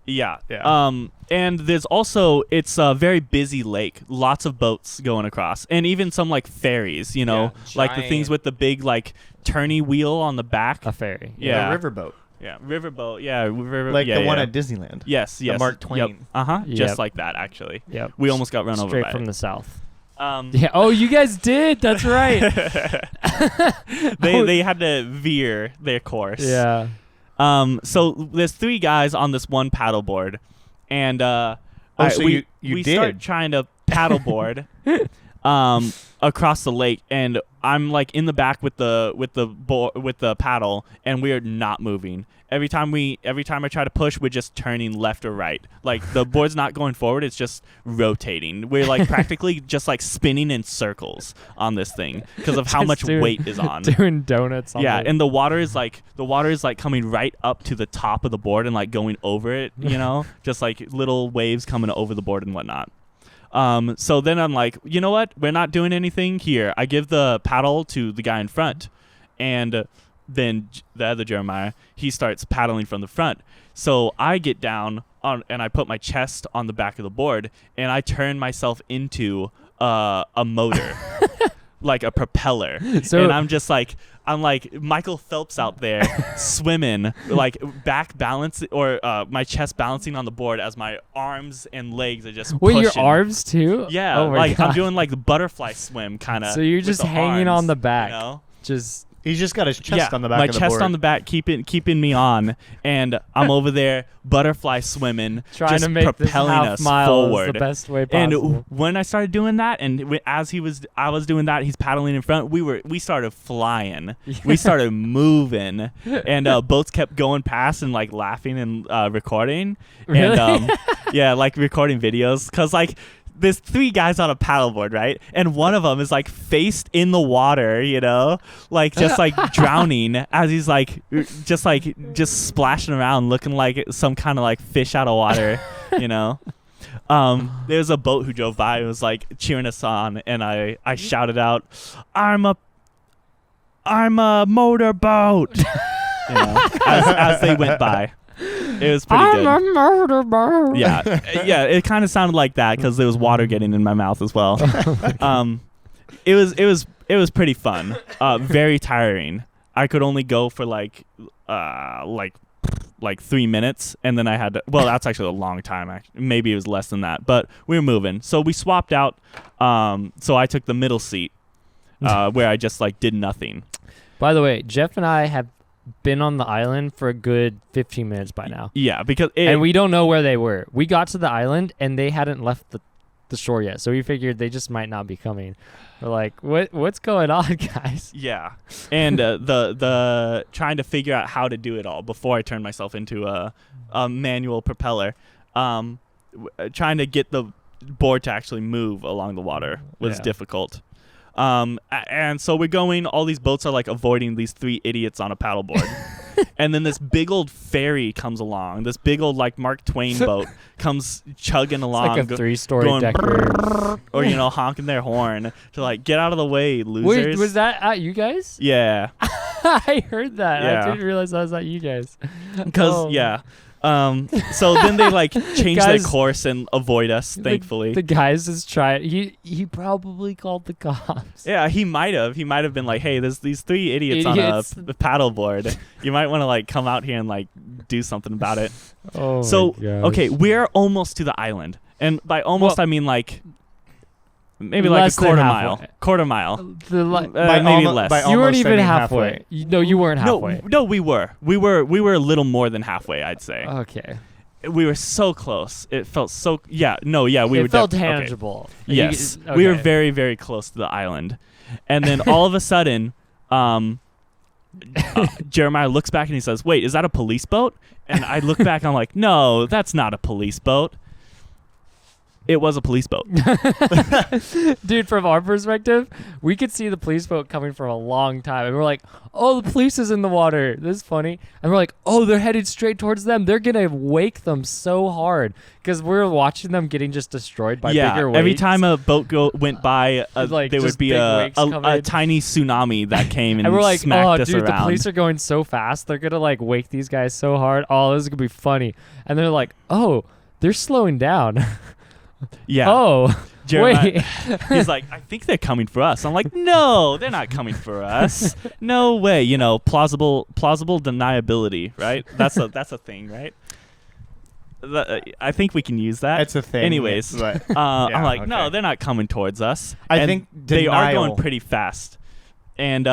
S1: Yeah.
S3: Yeah.
S1: And there's also, it's a very busy lake. Lots of boats going across. And even some like ferries, you know,
S3: Yeah,
S1: like the things
S3: giant.
S1: with the big like turny wheel on the back.
S2: A ferry.
S1: Yeah.
S3: The riverboat,
S1: Yeah. Riverboat. Yeah. River,
S3: like
S1: yeah,
S3: the one
S1: yeah.
S3: at Disneyland.
S1: Yes. Yes.
S3: Mark
S1: Yep.
S3: Twain.
S1: Uh-huh.
S2: Yep.
S1: Just like that, actually.
S2: Yep.
S1: We almost got run over
S2: Straight
S1: by
S2: from
S1: it.
S2: the south.
S1: Um,
S2: Yeah. Oh, you guys did. That's right.
S1: they had to veer their course.
S2: Yeah.
S1: So there's 3 guys on this one paddleboard, and
S3: so
S1: we
S3: you
S1: start
S3: did.
S1: trying to paddleboard across the lake, and I'm like in the back with the paddle, and we are not moving. Every time I try to push, we're just turning left or right. Like the board's not going forward; it's just rotating. We're like practically just like spinning in circles on this thing because of how
S2: Just
S1: much
S2: doing-
S1: weight is on.
S2: Doing donuts. On
S1: Yeah,
S2: the-
S1: and the water is like coming right up to the top of the board and like going over it, you know, just like little waves coming over the board and whatnot. So then I'm like, you know what? We're not doing anything here. I give the paddle to the guy in front, and then the other Jeremiah, he starts paddling from the front. So I get down and I put my chest on the back of the board, and I turn myself into a motor. Like a propeller.
S2: So-
S1: and I'm like Michael Phelps out there swimming, like back balance or my chest balancing on the board as my arms and legs are just
S2: Wait, your
S1: pushing.
S2: arms too?
S1: Yeah,
S2: Oh my
S1: like
S2: God.
S1: I'm doing like the butterfly swim kind of.
S2: So you're just hanging on the back.
S1: You know?
S2: Just
S3: He's just got his chest on the back
S1: my
S3: of the
S1: chest
S3: board.
S1: on the back, keeping me on, and I'm over there butterfly swimming,
S2: trying
S1: just
S2: to make this
S1: propelling
S2: half
S1: us
S2: mile
S1: forward.
S2: the best way
S1: And
S2: possible.
S1: when I started doing that, and I was doing that, he's paddling in front. We started flying. We started moving, and boats kept going past and like laughing and recording,
S2: Really?
S1: and yeah, like recording videos, cause like. There's 3 guys on a paddleboard, right? And one of them is like faced in the water, you know, like just like drowning as he's like just splashing around, looking like some kind of like fish out of water, you know. There was a boat who drove by and was like cheering us on, and I shouted out, I'm a motorboat," you know, as they went by. It was pretty good.
S2: I'm a motorboat.
S1: Yeah, it kind of sounded like that because there was water getting in my mouth as well. It was pretty fun. Very tiring. I could only go for like 3 minutes, and then I had to. Well, that's actually a long time. Actually, maybe it was less than that, but we were moving. So we swapped out. So I took the middle seat, where I just like did nothing.
S2: By the way, Jeff and I have been on the island for a good 15 minutes by now.
S1: Yeah, because
S2: And we don't know where they were. We got to the island and they hadn't left the shore yet. So we figured they just might not be coming. We're like, what's going on, guys?
S1: Yeah, and the trying to figure out how to do it all before I turned myself into a manual propeller, trying to get the board to actually move along the water was difficult. And so we're going. All these boats are like avoiding these 3 idiots on a paddleboard. And then this big old ferry comes along. This big old like Mark Twain boat comes chugging along.
S2: It's like a 3-story
S1: going
S2: decker.
S1: or honking their horn to like get out of the way, losers.
S2: Wait, was that at you guys?
S1: Yeah.
S2: I heard that.
S1: Yeah.
S2: I didn't realize that was at you guys.
S1: Because
S2: Oh.
S1: yeah, So then they like change their
S2: Guys,
S1: course and avoid us, thankfully.
S2: The guys is trying. He probably called the cops.
S1: Yeah, he might have. He might have been like, "Hey, there's these 3 idiots on
S2: Idiots.
S1: a paddleboard. You might want to like come out here and like do something about it."
S2: Oh
S1: So,
S2: my gosh.
S1: okay, we're almost to the island, and by almost
S2: Well,
S1: I mean like maybe like
S2: less
S1: a
S2: than
S1: quarter
S2: halfway.
S1: mile. Quarter mile.
S2: The
S1: Maybe less.
S3: by
S2: you weren't
S3: almost, I
S2: even
S3: mean
S2: halfway. No, you weren't halfway.
S1: No, we were. We were a little more than halfway, I'd say.
S2: Okay.
S1: We were so close. It felt so. Yeah. No. Yeah. We
S2: it
S1: were.
S2: felt
S1: okay.
S2: tangible.
S1: Yes.
S2: You-
S1: We were
S2: okay.
S1: very, very close to the island, and then all of a sudden, Jeremiah looks back and he says, "Wait, is that a police boat?" And I look back and I'm like, "No, that's not a police boat." It was a police boat.
S2: Dude, from our perspective, we could see the police boat coming from a long time. And we're like, oh, the police is in the water. This is funny. And we're like, oh, they're headed straight towards them. They're going to wake them so hard. Because we're watching them getting just destroyed by bigger waves.
S1: Every time a boat went by,
S2: Like,
S1: there
S2: just
S1: would be
S2: big
S1: a
S2: wakes coming.
S1: tiny tsunami that came and,
S2: and we're like,
S1: smacked
S2: oh,
S1: us
S2: dude,
S1: around.
S2: the police are going so fast. They're going to like wake these guys so hard. Oh, this is going to be funny. And they're like, oh, they're slowing down.
S1: Yeah.
S2: Oh,
S1: Jeremiah,
S2: wait.
S1: he's like, I think they're coming for us. I'm like, no, they're not coming for us. No way. You know, plausible deniability, right? That's a thing, right? I think we can use that.
S3: It's a thing.
S1: Anyways,
S3: but
S1: I'm like,
S3: okay.
S1: no, they're not coming towards us.
S3: I
S1: And
S3: think
S1: they are going
S3: denial-
S1: pretty fast. And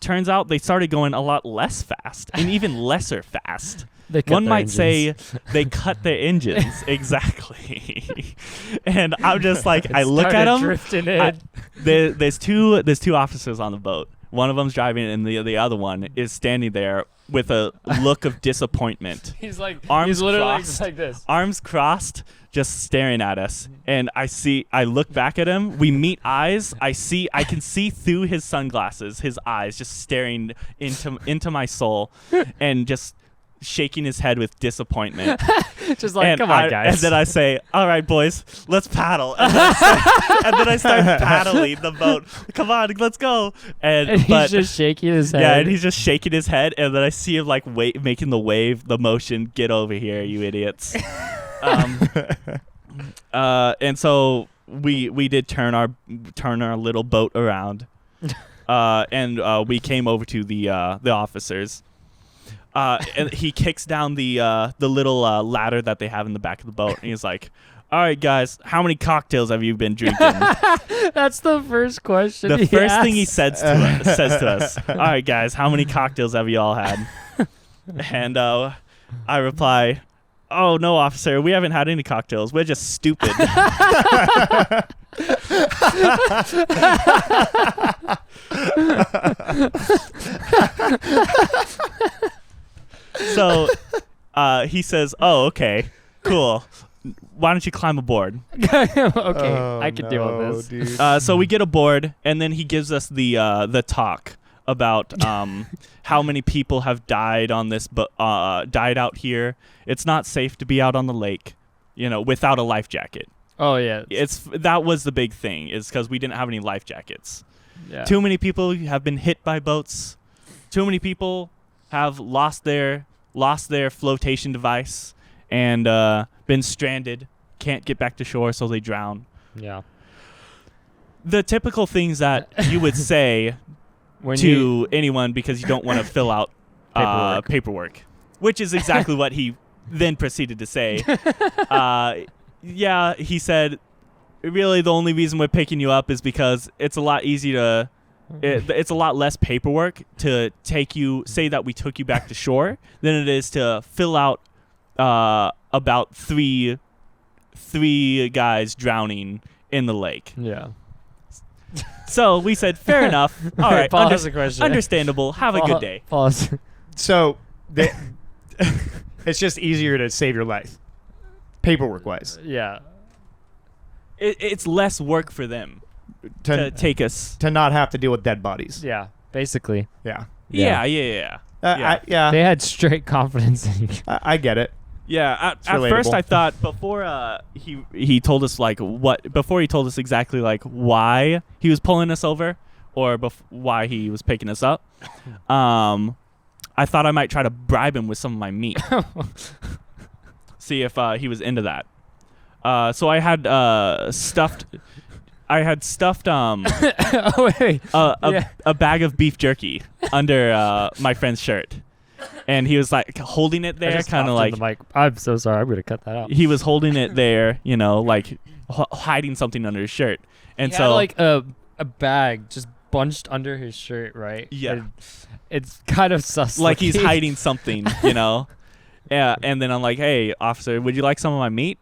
S1: turns out they started going a lot less fast and even lesser fast.
S2: They cut
S1: One
S2: their
S1: might
S2: engines.
S1: say they cut their engines. Exactly. And I'm just like,
S2: It
S1: I look at
S2: started
S1: them.
S2: drifting in.
S1: There's two officers on the boat. One of them's driving, and the other one is standing there with a look of disappointment,
S2: He's like,
S1: arms
S2: he's literally
S1: crossed.
S2: just like this.
S1: arms crossed, just staring at us. And I look back at him. We meet eyes. I can see through his sunglasses, his eyes just staring into my soul, and just shaking his head with disappointment.
S2: Just like,
S1: And
S2: come on,
S1: and
S2: guys.
S1: then I say, all right, boys, let's paddle. And then I start paddling the boat. Come on, let's go.
S2: And
S1: But
S2: he's just shaking his head.
S1: yeah, and he's just shaking his head. And then I see him like making the motion. Get over here, you idiots. And so we did turn our little boat around. And we came over to the officers. And he kicks down the little ladder that they have in the back of the boat, and he's like, "All right, guys, how many cocktails have you been drinking?"
S2: That's the first question.
S1: The
S2: he
S1: first thing he
S2: asks.
S1: says to us, "All right, guys, how many cocktails have you all had?" And I reply, "Oh no, officer, we haven't had any cocktails. We're just stupid." So he says, "Oh, okay, cool. Why don't you climb aboard?"
S2: Okay,
S3: Oh,
S2: I can deal
S3: no,
S2: with this.
S3: dude.
S1: So we get aboard, and then he gives us the talk about how many people have died on this, died out here. It's not safe to be out on the lake, without a life jacket.
S2: Oh yeah,
S1: That was the big thing, is because we didn't have any life jackets.
S2: yeah.
S1: Too many people have been hit by boats. Too many people have lost their flotation device and been stranded. Can't get back to shore, so they drown.
S2: Yeah.
S1: The typical things that you would say to anyone because you don't want to fill out paperwork, which is exactly what he then proceeded to say. Yeah, he said, really the only reason we're picking you up is because it's a lot easier it's a lot less paperwork to say that we took you back to shore than it is to fill out about three guys drowning in the lake.
S2: Yeah.
S1: So we said, fair enough. All right,
S2: Pause the question.
S1: understandable. Have a good day.
S2: Pause.
S3: So it's just easier to save your life, paperwork wise,
S2: Yeah.
S1: It's less work for them to take us.
S3: to not have to deal with dead bodies.
S2: Yeah. Basically.
S3: Yeah.
S1: Yeah.
S3: Yeah.
S2: They had straight confidence in you.
S3: I get it.
S1: Yeah, at
S3: relatable.
S1: first I thought before he told us before he told us exactly like why he was pulling us over or why he was picking us up, I I thought I might try to bribe him with some of my meat. See if he was into that. So I had stuffed
S2: Oh wait.
S1: a bag of beef jerky under my friend's shirt, and he was like holding it there, kind of like
S2: the mic. I'm so sorry. I'm gonna cut that out.
S1: he was holding it there, like hiding something under his shirt, and
S2: He
S1: so
S2: had like a bag just bunched under his shirt, right?
S1: Yeah.
S2: And it's kind of sus.
S1: like he's
S2: looking.
S1: hiding something, Yeah, and then I'm like, hey, officer, would you like some of my meat?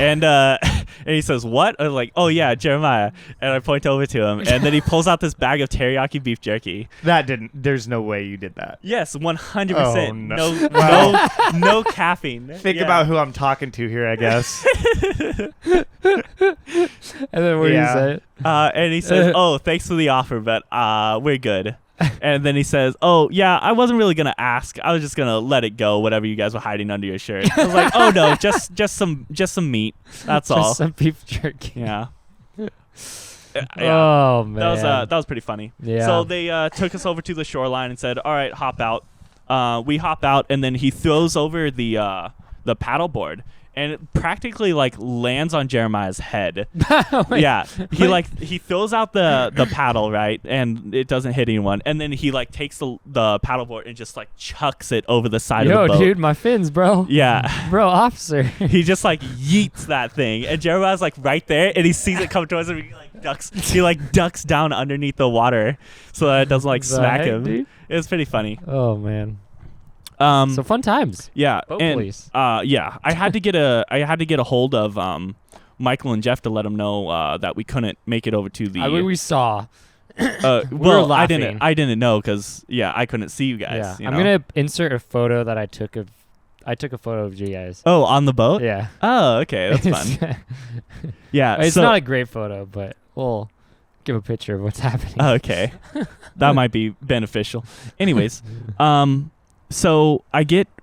S1: And and he says, what? I was like, oh yeah, Jeremiah. And I point over to him, and then he pulls out this bag of teriyaki beef jerky.
S3: There's no way you did that.
S1: Yes, 100%.
S3: Oh,
S1: no,
S3: Wow.
S1: no caffeine.
S3: Think about who I'm talking to here, I guess.
S2: And then what do you
S3: Yeah.
S2: say?
S1: And he says, oh, thanks for the offer, but we're good. And then he says, oh, yeah, I wasn't really going to ask. I was just going to let it go, whatever you guys were hiding under your shirt. I was like, oh, no, just some meat. That's all.
S2: Just some beef jerky.
S1: Yeah.
S2: Oh man.
S1: That was pretty funny.
S2: Yeah.
S1: So they took us over to the shoreline and said, all right, hop out. We hop out, and then he throws over the paddleboard. And it practically like lands on Jeremiah's head.
S2: Wait,
S1: Yeah, he throws out the paddle, right, and it doesn't hit anyone. And then he like takes the paddleboard and just like chucks it over the side of
S2: Yo,
S1: the boat.
S2: dude, my fins, bro.
S1: Yeah,
S2: Bro, officer.
S1: he just like yeets that thing, and Jeremiah's like right there, and he sees it come towards him. And he like ducks. He like ducks down underneath the water so that it doesn't like
S2: The
S1: smack
S2: heck,
S1: him.
S2: dude?
S1: It was pretty funny.
S2: Oh man.
S1: So
S2: fun times.
S1: yeah,
S2: Boat
S1: and
S2: police.
S1: yeah, I had to get a hold of Michael and Jeff to let them know that we couldn't make it over to the.
S2: I mean, we saw.
S1: well,
S2: were
S1: I
S2: laughing.
S1: didn't know because I couldn't see you guys.
S2: Yeah. I'm gonna insert a photo that I took of. I took a photo of you guys.
S1: Oh, on the boat.
S2: Yeah.
S1: Oh, okay, that's fun. Yeah,
S2: It's
S1: so,
S2: not a great photo, but we'll give a picture of what's happening.
S1: okay. That might be beneficial. Anyways, so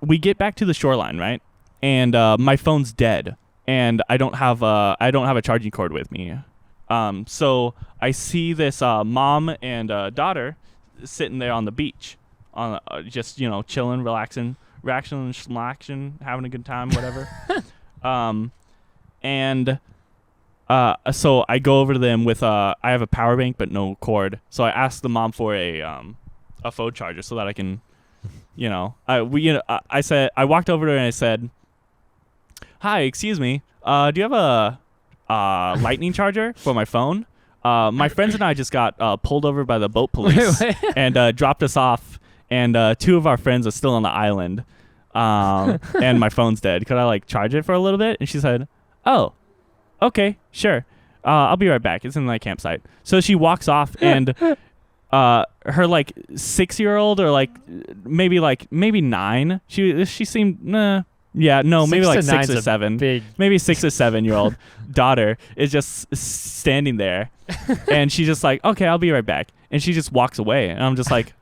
S1: we get back to the shoreline, right? And my phone's dead, and I don't have a charging cord with me. So I see this mom and daughter sitting there on the beach, on just chilling, relaxing, slacking, having a good time, whatever. And so I go over to them with I have a power bank but no cord. So I asked the mom for a phone charger so that I can, I said, I walked over to her and I said, "Hi, excuse me. Do you have a lightning charger for my phone? My friends and I just got pulled over by the boat police and dropped us off, and two of our friends are still on the island, and my phone's dead. Could I like charge it for a little bit?" And she said, "Oh, okay, sure. I'll be right back. It's in my campsite." So she walks off, and her like 6-year-old or like maybe 9. She seemed maybe like 6 or 7. Maybe 6 or 7-year-old daughter is just standing there, and she's just like, "Okay, I'll be right back," and she just walks away, and I'm just like,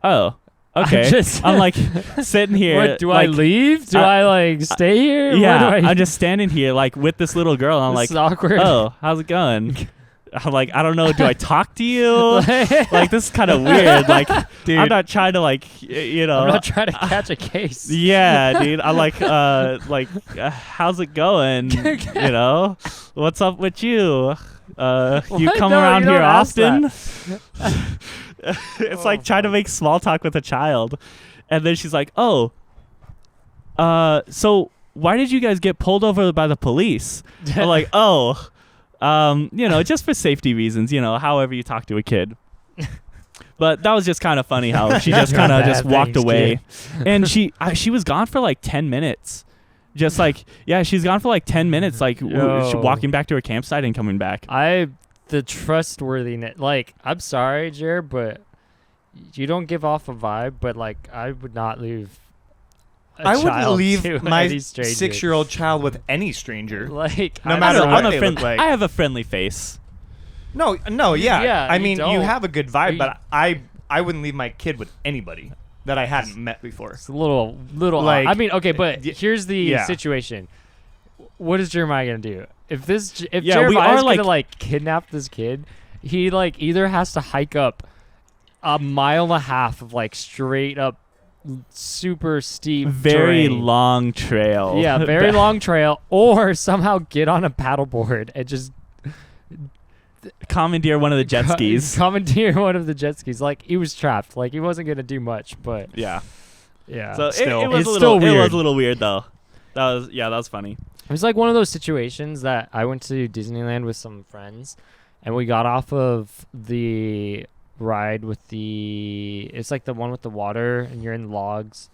S1: "Oh, okay." I'm like sitting here.
S2: What, do I leave? Do I like stay here?
S1: Yeah,
S2: What do
S1: I'm just standing here like with this little girl, and I'm
S2: This
S1: like,
S2: is awkward.
S1: "Oh, how's it going?" I'm like, I don't know. Do I talk to you? Like, this is kind of weird. Like,
S3: Dude.
S1: I'm not trying to like,
S2: I'm not trying to catch a case.
S1: Yeah, dude. I'm like, how's it going? What's up with you? You
S2: What?
S1: come
S2: No,
S1: around
S2: you
S1: here
S2: don't ask
S1: often? It's like trying to make small talk with a child, and then she's like, "Oh, so why did you guys get pulled over by the police?" I'm like, "Oh." Just for safety reasons, however you talk to a kid. But that was just kind of funny how she just kind of just walked away. And she was gone for like 10 minutes. Just like, yeah, she's gone for like 10 minutes, like walking back to her campsite and coming back.
S2: The trustworthiness, like, I'm sorry, Jared, but you don't give off a vibe, but like, I would not leave
S3: I wouldn't leave
S2: to
S3: my
S2: any stranger.
S3: 6-year-old child with any stranger.
S2: Like,
S3: No
S2: I
S3: matter
S2: don't
S3: what
S2: know.
S3: they look like.
S1: I have a friendly face.
S3: No, yeah.
S2: Yeah,
S3: I
S2: you
S3: mean, you
S2: don't.
S3: have a good vibe, but I wouldn't leave my kid with anybody that I hadn't met before.
S2: It's a little
S3: Like,
S2: I mean, okay, but
S3: y-
S2: here's the
S3: yeah.
S2: situation. What is Jeremiah gonna do? If
S1: we
S2: Jeremiah's
S1: are,
S2: gonna like kidnap this kid, he like either has to hike up a mile and a half of like straight up super steep,
S1: very
S2: terrain.
S1: long trail.
S2: Yeah, very long trail, or somehow get on a paddleboard and just
S1: Commandeer one of the jet skis.
S2: commandeer one of the jet skis. Like, he was trapped. Like, he wasn't gonna do much, but
S1: Yeah.
S2: yeah.
S1: So
S3: Still.
S1: it was
S2: It's
S1: a
S2: still
S1: little. It was
S2: weird.
S1: a little weird though. That was funny.
S2: It was like one of those situations that I went to Disneyland with some friends, and we got off of the ride with it's like the one with the water, and you're in logs.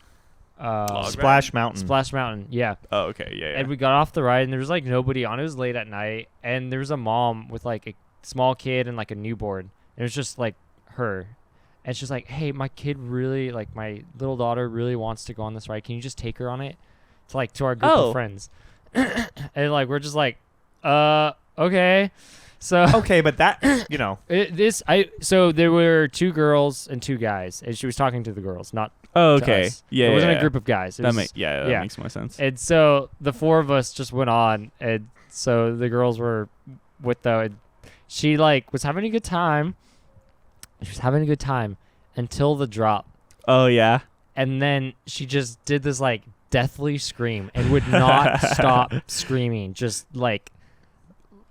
S1: Log
S3: Splash Mountain.
S2: Splash Mountain, yeah.
S1: Oh, okay. Yeah.
S2: And we got off the ride, and there was like nobody on. It was late at night, and there was a mom with like a small kid and like a newborn. It was just like her, and she's like, "Hey, my kid really, like my little daughter really wants to go on this ride. Can you just take her on it?" To our group
S1: Oh.
S2: of friends. And like we're just like, okay. So
S3: Okay, but that
S2: so there were 2 girls and 2 guys, and she was talking to the girls, not
S1: Oh,
S2: to
S1: okay.
S2: us.
S1: Yeah.
S2: It wasn't
S1: yeah.
S2: a group of guys. It
S1: That
S2: was,
S1: that makes more sense.
S2: and so the 4 of us just went on, and so the girls were with and she like was having a good time. She was having a good time until the drop,
S1: Oh yeah.
S2: and then she just did this like deathly scream and would not stop screaming, just like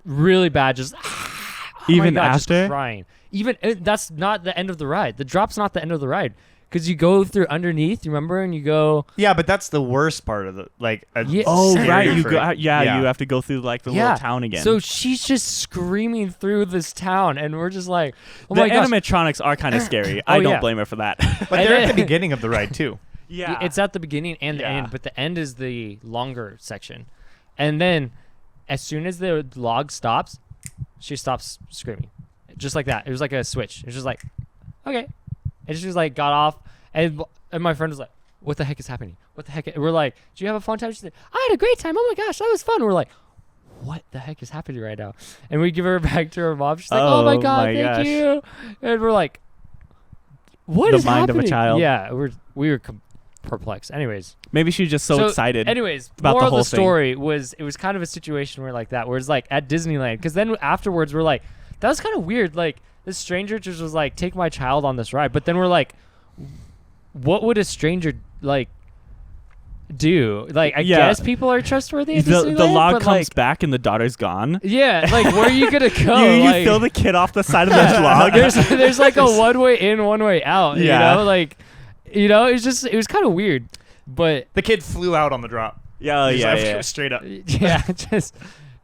S2: really bad, just oh
S1: Even
S2: my God, just
S1: after?
S2: crying. Even that's not the end of the ride. The drop's not the end of the ride. Because you go through underneath, remember, and you go.
S3: Yeah, but that's the worst part of the
S2: Yeah.
S1: Oh
S3: scary
S1: right. You
S3: for
S1: go.
S3: it.
S1: You have to go through like the
S2: Yeah.
S1: little town again.
S2: So she's just screaming through this town, and we're just like, oh
S1: the
S2: my gosh.
S1: animatronics are kind of scary. I don't
S2: yeah.
S1: blame her for that.
S3: But
S2: And
S3: they're at
S2: then-
S3: the beginning of the ride too.
S1: yeah.
S2: It's at the beginning and the
S1: Yeah.
S2: end, but the end is the longer section. And then, as soon as the log stops, she stops screaming, just like that. It was like a switch. It was just like, okay, and she was like got off, and my friend was like, "What the heck is happening? What the heck?" And we're like, "Did you have a fun time?" She said, "I had a great time. Oh my gosh, that was fun." We're like, "What the heck is happening right now?" And we give her back to her mom. She's like, "Oh my
S1: Oh
S2: god,
S1: my
S2: thank
S1: gosh.
S2: you." And we're like, "What
S1: The
S2: is
S1: mind of a
S2: happening?"
S1: child.
S2: Yeah, we were perplexed. Anyways.
S1: Maybe she's just so excited.
S2: Anyways,
S1: about
S2: moral
S1: the
S2: of
S1: whole
S2: the
S1: thing.
S2: story was it was kind of a situation where like that, where it's like at Disneyland, because then afterwards we're like, that was kind of weird. Like this stranger just was like, take my child on this ride, but then we're like, what would a stranger like do? Like I
S1: Yeah.
S2: guess people are trustworthy at
S1: the
S2: Disneyland,
S1: log
S2: but,
S1: comes
S2: like,
S1: back and the daughter's gone.
S2: yeah, like where are you gonna go?
S1: you
S2: Like,
S1: throw the kid off the side of the log.
S2: there's like a one way in, one way out.
S1: Yeah.
S2: You know, like it was kind of weird, but
S3: The kid flew out on the drop.
S1: Yeah,
S3: He's
S1: yeah,
S3: like,
S1: yeah.
S3: straight up.
S2: yeah, just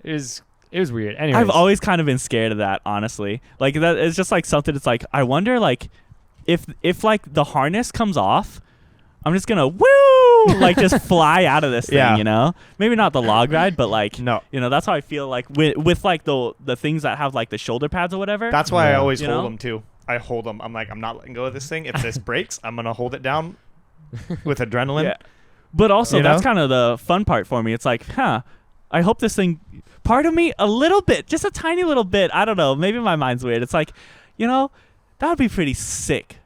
S2: it was weird. Anyways,
S1: I've always kind of been scared of that, honestly. Like that, it's just like something. It's like I wonder, like, if like the harness comes off, I'm just gonna like just fly out of this thing,
S3: Yeah.
S1: you know? Maybe not the log ride, but like,
S3: No.
S1: you know, that's how I feel like with like the things that have like the shoulder pads or whatever.
S3: That's why I
S2: Yeah.
S3: always
S1: You
S3: hold
S1: know?
S3: them too. I hold them. I'm like, I'm not letting go of this thing. If this breaks, I'm gonna hold it down with adrenaline.
S1: Yeah. But also,
S3: You
S1: that's
S3: know?
S1: kind of the fun part for me. It's like, I hope this thing, part of me, a little bit, just a tiny little bit, I don't know, maybe my mind's weird. It's like, you know, that would be pretty sick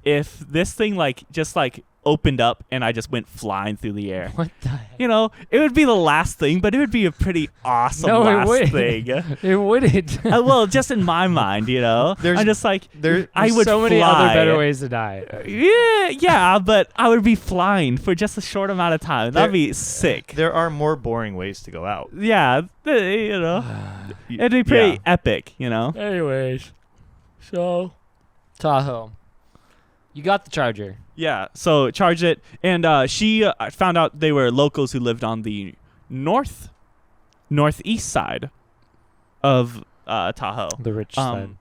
S1: if this thing, like, just, like, opened up and I just went flying through the air.
S2: what the heck?
S1: You know, it would be the last thing, but it would be a pretty awesome
S2: No, it
S1: last
S2: wouldn't.
S1: thing.
S2: It wouldn't.
S1: Well, just in my mind, you know?
S3: There's-
S1: I'm just like,
S3: There,
S1: I would
S2: so many
S1: fly.
S2: other better ways to die.
S1: Yeah, but I would be flying for just a short amount of time. That'd be sick.
S3: there are more boring ways to go out.
S1: Yeah, you know, it'd be pretty epic, you know.
S2: Anyways, so Tahoe, you got the charger.
S1: Yeah, so charge it, and she found out they were locals who lived on the northeast side of Tahoe.
S2: The rich
S1: Um,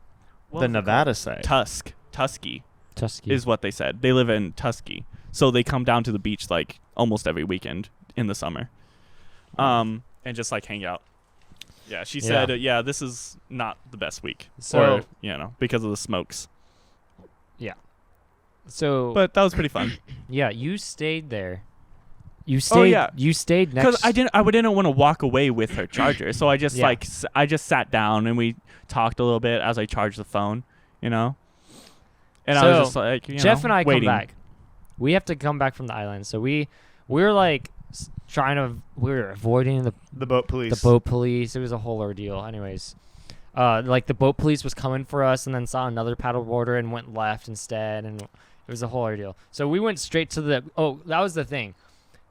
S1: What
S3: The
S1: was it
S3: Nevada side.
S1: called? Tusky
S2: Tusky.
S1: is what they said. They live in Tusky, so they come down to the beach like almost every weekend in the summer, and just like hang out. Yeah, she said, yeah, this is not the best week,
S2: So-
S1: or you know, because of the smokes.
S2: So,
S1: But that was pretty fun.
S2: yeah, you stayed there. You stayed.
S1: yeah.
S2: You stayed
S1: Because
S2: next.
S1: I didn't want to walk away with her charger, so I just
S2: Yeah.
S1: I just sat down and we talked a little bit as I charged the phone, you know. And I
S2: So,
S1: was just like, you
S2: Jeff
S1: know,
S2: and I
S1: waiting.
S2: come back. We have to come back from the island, so we were like we were avoiding
S3: The boat police.
S2: the boat police. It was a whole ordeal. Anyways, like the boat police was coming for us, and then saw another paddleboarder and went left instead, and It was a whole ordeal. So we went straight to the. Oh, that was the thing.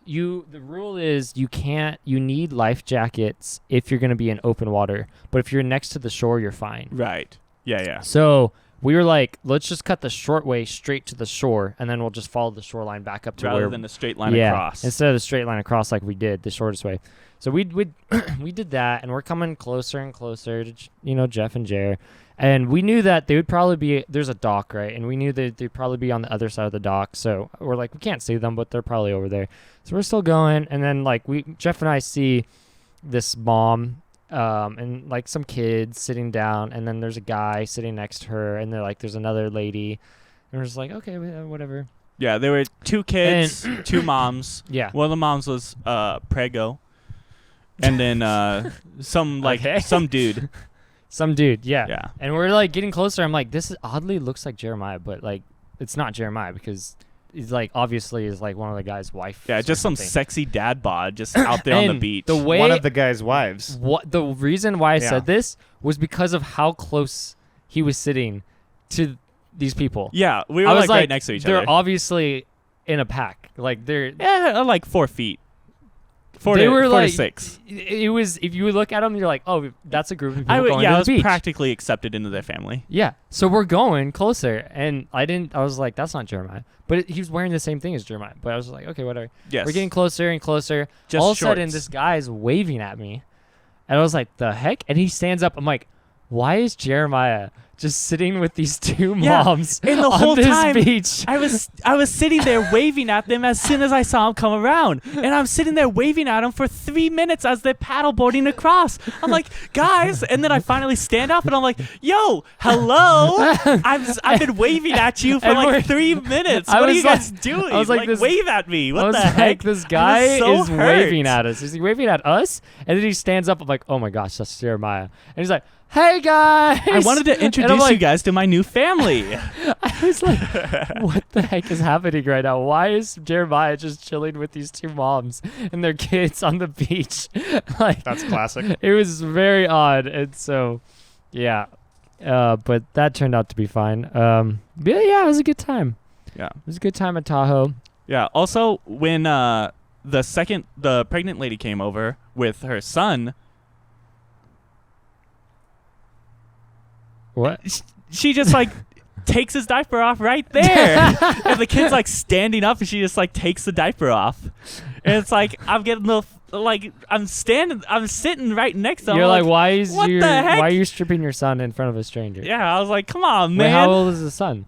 S2: The rule is you need life jackets if you're going to be in open water. But if you're next to the shore, you're fine.
S1: Right. Yeah.
S2: So we were like, let's just cut the short way straight to the shore, and then we'll just follow the shoreline back up to
S1: Rather
S2: where
S1: than a straight line
S2: yeah,
S1: across.
S2: instead of the straight line across like we did the shortest way. So we did that, and we're coming closer and closer to Jeff and Jer, and we knew that they would probably be there's a dock, right, and we knew that they'd probably be on the other side of the dock. So we're like, we can't see them, but they're probably over there. So we're still going, and then like Jeff and I see this mom and like some kids sitting down, and then there's a guy sitting next to her, and they're like there's another lady, and we're just like, okay, whatever.
S1: Yeah, there were 2 kids, 2 moms.
S2: Yeah.
S1: One of the moms was prego. And then some dude.
S2: Some dude, yeah.
S1: Yeah.
S2: And we're like getting closer. I'm like, this is oddly looks like Jeremiah, but like it's not Jeremiah because he's like obviously is like one of the guy's wife.
S1: Yeah, just some sexy dad bod just out there on the
S2: And
S1: beach.
S2: the way
S3: One of the guy's wives.
S2: the reason why I
S3: Yeah.
S2: said this was because of how close he was sitting to these people.
S1: Yeah, we were
S2: I was
S1: like right next to each
S2: they're
S1: other.
S2: obviously in a pack. Like they're
S1: Like 4 feet.
S2: they were
S1: 4
S2: like
S1: to 6.
S2: It was if you look at them, you're like, oh, that's a group of people going
S1: I
S2: to
S1: was
S2: the beach.
S1: practically accepted into their family.
S2: Yeah. So we're going closer, and I was like, that's not Jeremiah. But he was wearing the same thing as Jeremiah. But I was like, okay, whatever.
S1: Yes.
S2: We're getting closer and closer.
S1: Just
S2: all of a sudden,
S1: shorts.
S2: this guy's waving at me. And I was like, the heck? And he stands up. I'm like, why is Jeremiah just sitting with these 2
S1: Yeah,
S2: moms
S1: and the
S2: on
S1: whole
S2: this
S1: time,
S2: beach?
S1: I was sitting there waving at them as soon as I saw them come around, and I'm sitting there waving at them for 3 minutes as they're paddleboarding across. I'm like, guys, and then I finally stand up and I'm like, yo, hello, I've been waving at you for
S2: And we're-
S1: like 3 minutes.
S2: I
S1: What are
S2: was
S1: you guys
S2: like-
S1: doing?
S2: I was like, this-
S1: wave at me.
S2: I
S1: What
S2: was
S1: the
S2: like,
S1: heck?
S2: this
S1: I
S2: guy
S1: was so
S2: is
S1: hurt.
S2: waving at us. Is he waving at us? And then he stands up. I'm like, oh my gosh, that's Jeremiah. And he's like, hey guys.
S1: I wanted to
S2: And I'm
S1: introduce
S2: like,
S1: you guys to my new family.
S2: I was like, what the heck is happening right now? Why is Jeremiah just chilling with these 2 moms and their kids on the beach? Like,
S3: That's classic.
S2: it was very odd. And so, yeah. But that turned out to be fine. Yeah, it was a good time.
S1: Yeah.
S2: It was a good time at Tahoe.
S1: Yeah. Also, when the pregnant lady came over with her son,
S2: What?
S1: she just like takes his diaper off right there, and the kid's like standing up, and she just like takes the diaper off, and it's like I'm sitting right next to him.
S2: You're
S1: I'm
S2: like, why
S1: heck?
S2: are you stripping your son in front of a stranger?
S1: Yeah, I was like, come on,
S2: Wait,
S1: man.
S2: how old is the son?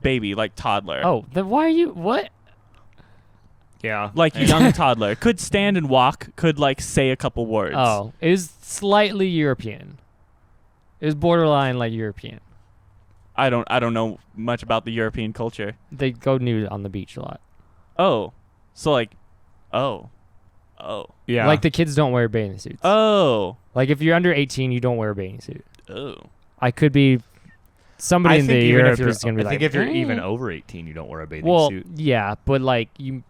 S1: Baby, like toddler.
S2: Oh, then why are you what?
S3: Yeah.
S1: Like young toddler, could stand and walk, could like say a couple words.
S2: Oh, it was slightly European. It was borderline like European.
S1: I don't know much about the European culture.
S2: They go nude on the beach a lot.
S1: Oh, so like, oh,
S3: Yeah.
S2: Like the kids don't wear bathing suits.
S1: oh,
S2: Like if you're under 18, you don't wear a bathing suit.
S1: oh.
S2: I could be somebody in the
S3: even
S2: Europe
S3: if you're,
S2: is gonna be
S3: I
S2: like.
S3: think if you're even
S2: "Mm."
S3: over 18, you don't wear a bathing
S2: Well,
S3: suit.
S2: yeah, but like you.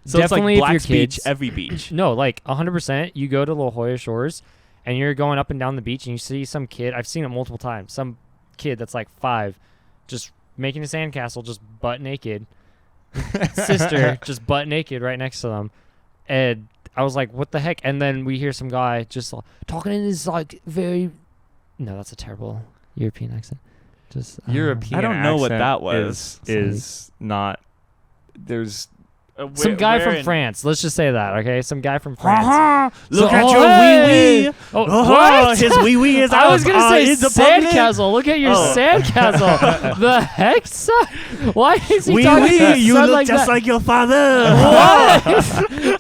S1: So
S2: definitely
S1: it's like
S2: if your
S1: Black's Beach,
S2: kids,
S1: every beach.
S2: No, like 100%. You go to La Jolla Shores, and you're going up and down the beach, and you see some kid. I've seen it multiple times. Some kid that's like 5, just making a sandcastle, just butt naked. Sister just butt naked right next to them, and I was like, "What the heck?" And then we hear some guy just talking in this like very. No, that's a terrible European accent. Just
S3: European
S1: I don't know what
S3: accent
S1: that was.
S3: Is not. There's.
S2: Some guy from
S1: in-
S2: France. Let's just say that, okay? Some guy from France.
S1: Look
S2: So-
S1: at
S2: oh,
S1: your
S2: hey!
S1: wee wee.
S2: Oh, what?
S1: His wee wee is out.
S2: I was gonna say
S1: in the public.
S2: sandcastle. Look at your
S1: Oh.
S2: sandcastle. The heck, son? Why is he
S1: Wee
S2: talking to
S1: wee,
S2: his
S1: you
S2: son
S1: look
S2: like
S1: just
S2: that?
S1: like your father.
S2: What?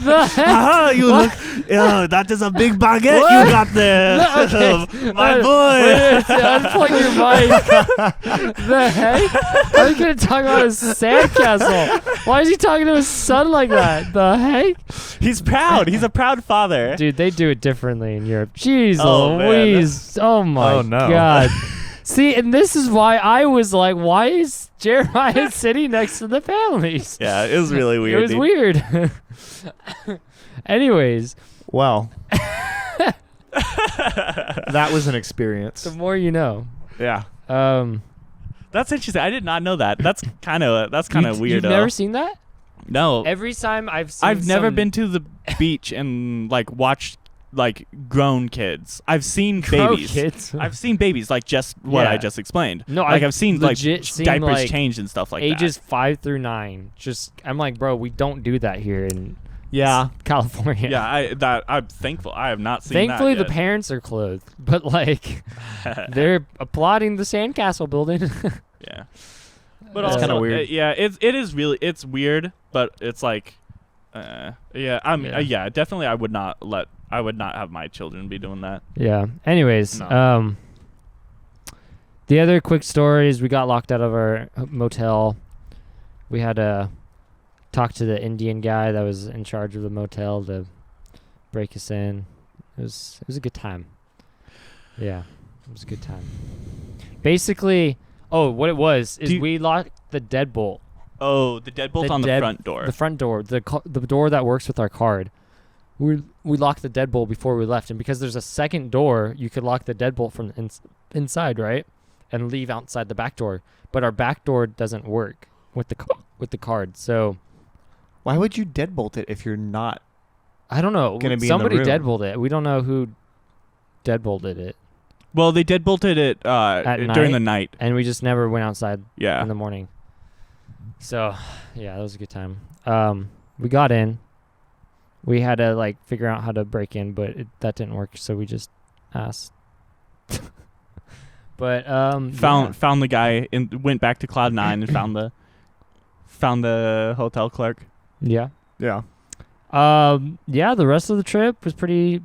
S2: The heck?
S1: You
S2: What?
S1: look. Oh, that is a big baguette
S2: What?
S1: you got there,
S2: Okay.
S1: my
S2: Wait,
S1: boy.
S2: unplug your mic. The heck? How are you gonna talk about his sandcastle? Why is he talking to his son like that? The heck?
S1: He's proud. He's a proud father.
S2: Dude, they do it differently in Europe. Jeez
S1: Oh, man.
S2: Louise. Oh my
S3: Oh, no.
S2: God. See, and this is why I was like, why is Jeremiah sitting next to the families?
S1: Yeah, it was really weird.
S2: It was
S1: dude.
S2: weird. Anyways,
S3: Well. That was an experience.
S2: the more you know.
S3: Yeah.
S2: Um,
S1: That's interesting. I did not know that. That's kind of weird.
S2: You've never seen that?
S1: No.
S2: Every time
S1: I've never been to the beach and like watched like grown kids. I've seen babies.
S2: Kids.
S1: I've seen babies like just what
S2: Yeah.
S1: I just explained.
S2: No,
S1: I've seen like
S2: seen,
S1: diapers
S2: like,
S1: changed and stuff like
S2: ages 5 through 9. Just I'm like, bro, we don't do that here in
S3: Yeah.
S2: California.
S1: Yeah, I'm thankful. I have not seen
S2: Thankfully,
S1: that
S2: the parents are clothed, but like they're applauding the sandcastle building.
S1: Yeah. But
S2: It's
S1: also,
S3: kinda weird.
S1: yeah, it is really weird, but it's like, definitely I would not have my children be doing that.
S2: Yeah. Anyways,
S3: No.
S2: the other quick story is we got locked out of our motel. We had to talk to the Indian guy that was in charge of the motel to break us in. It was a good time. Yeah, it was a good time. Basically, what it was is we locked the deadbolt.
S1: Oh, the deadbolt on the front door.
S2: The front door, the door that works with our card. We locked the deadbolt before we left, and because there's a second door, you could lock the deadbolt from the inside, right, and leave outside the back door. But our back door doesn't work with the card. So
S3: Why would you deadbolt it if you're not?
S2: I don't know.
S3: Gonna be in the
S2: Somebody
S3: room.
S2: deadbolted it. We don't know who deadbolted it,
S1: Well, they deadbolted it during the night.
S2: and we just never went outside
S1: Yeah.
S2: in the morning. So, yeah, that was a good time. We got in. We had to like figure out how to break in, but that didn't work. So we just asked. But
S1: Found the guy and went back to Cloud 9 and found the hotel clerk.
S2: Yeah.
S3: Yeah.
S2: Yeah. The rest of the trip was pretty